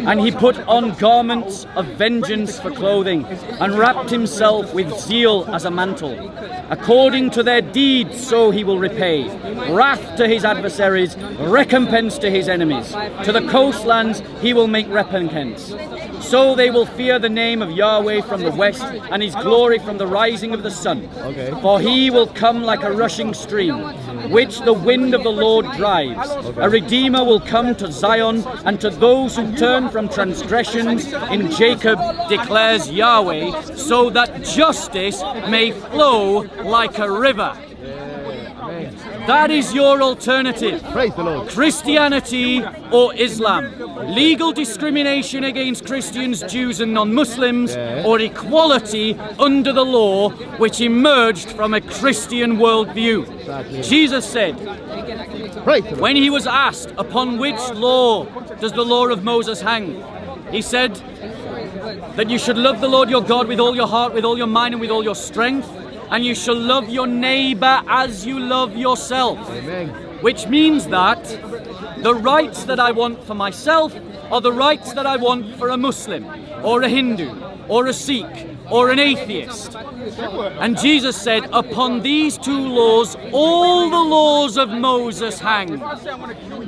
And he put on garments of vengeance for clothing, and wrapped himself with zeal as a mantle. According to their deeds, so he will repay. Wrath to his adversaries, recompense to his enemies. To the coastlands he will make recompense. So they will fear the name of Yahweh from the west, and his glory from the rising of the sun. Okay. For he will come like a rushing stream, which the wind of the Lord drives. A Redeemer will come to Zion, and to those who turn from transgressions in Jacob, declares Yahweh, so that justice may flow like a river. That is your alternative. Praise the Lord. Christianity or Islam. Legal discrimination against Christians, Jews and non-Muslims, or equality under the law, which emerged from a Christian worldview. Exactly. Jesus said, Praise the Lord. when he was asked, upon which law does the law of Moses hang? He said that you should love the Lord your God with all your heart, with all your mind and with all your strength, and you shall love your neighbor as you love yourself. Amen. Which means that the rights that I want for myself are the rights that I want for a Muslim, or a Hindu, or a Sikh, or an atheist. And Jesus said, upon these two laws, all the laws of Moses hang.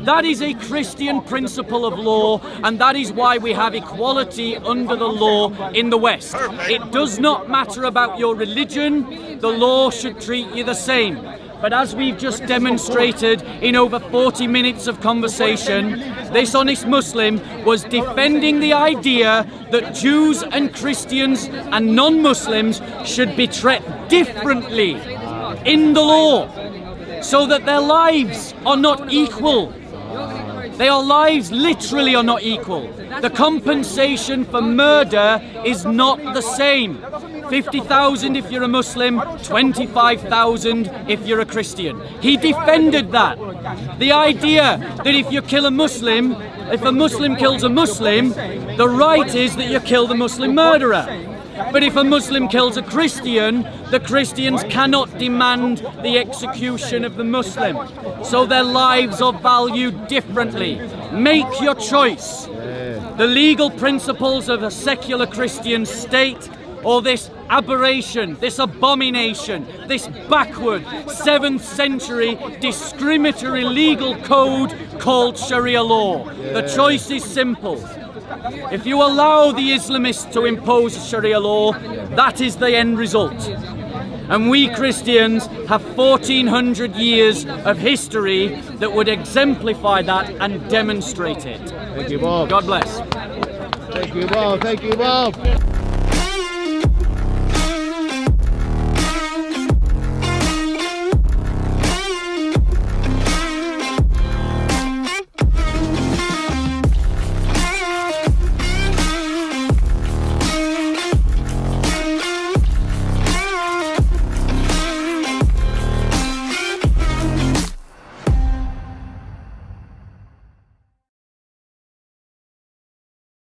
That is a Christian principle of law, and that is why we have equality under the law in the West. It does not matter about your religion, the law should treat you the same. But as we've just demonstrated in over 40 minutes of conversation, this honest Muslim was defending the idea that Jews and Christians and non-Muslims should be treated differently in the law, so that their lives are not equal. Their lives literally are not equal. The compensation for murder is not the same. 50,000 if you're a Muslim, 25,000 if you're a Christian. He defended that. The idea that if you kill a Muslim, if a Muslim kills a Muslim, the right is that you kill the Muslim murderer. But if a Muslim kills a Christian, the Christians cannot demand the execution of the Muslim. So their lives are valued differently. Make your choice. The legal principles of a secular Christian state, or this aberration, this abomination, this backward 7th century discriminatory legal code called Sharia law. The choice is simple. If you allow the Islamists to impose Sharia law, that is the end result. And we Christians have 1400 years of history that would exemplify that and demonstrate it. Thank you, Bob. God bless. Thank you, Bob. Thank you, Bob.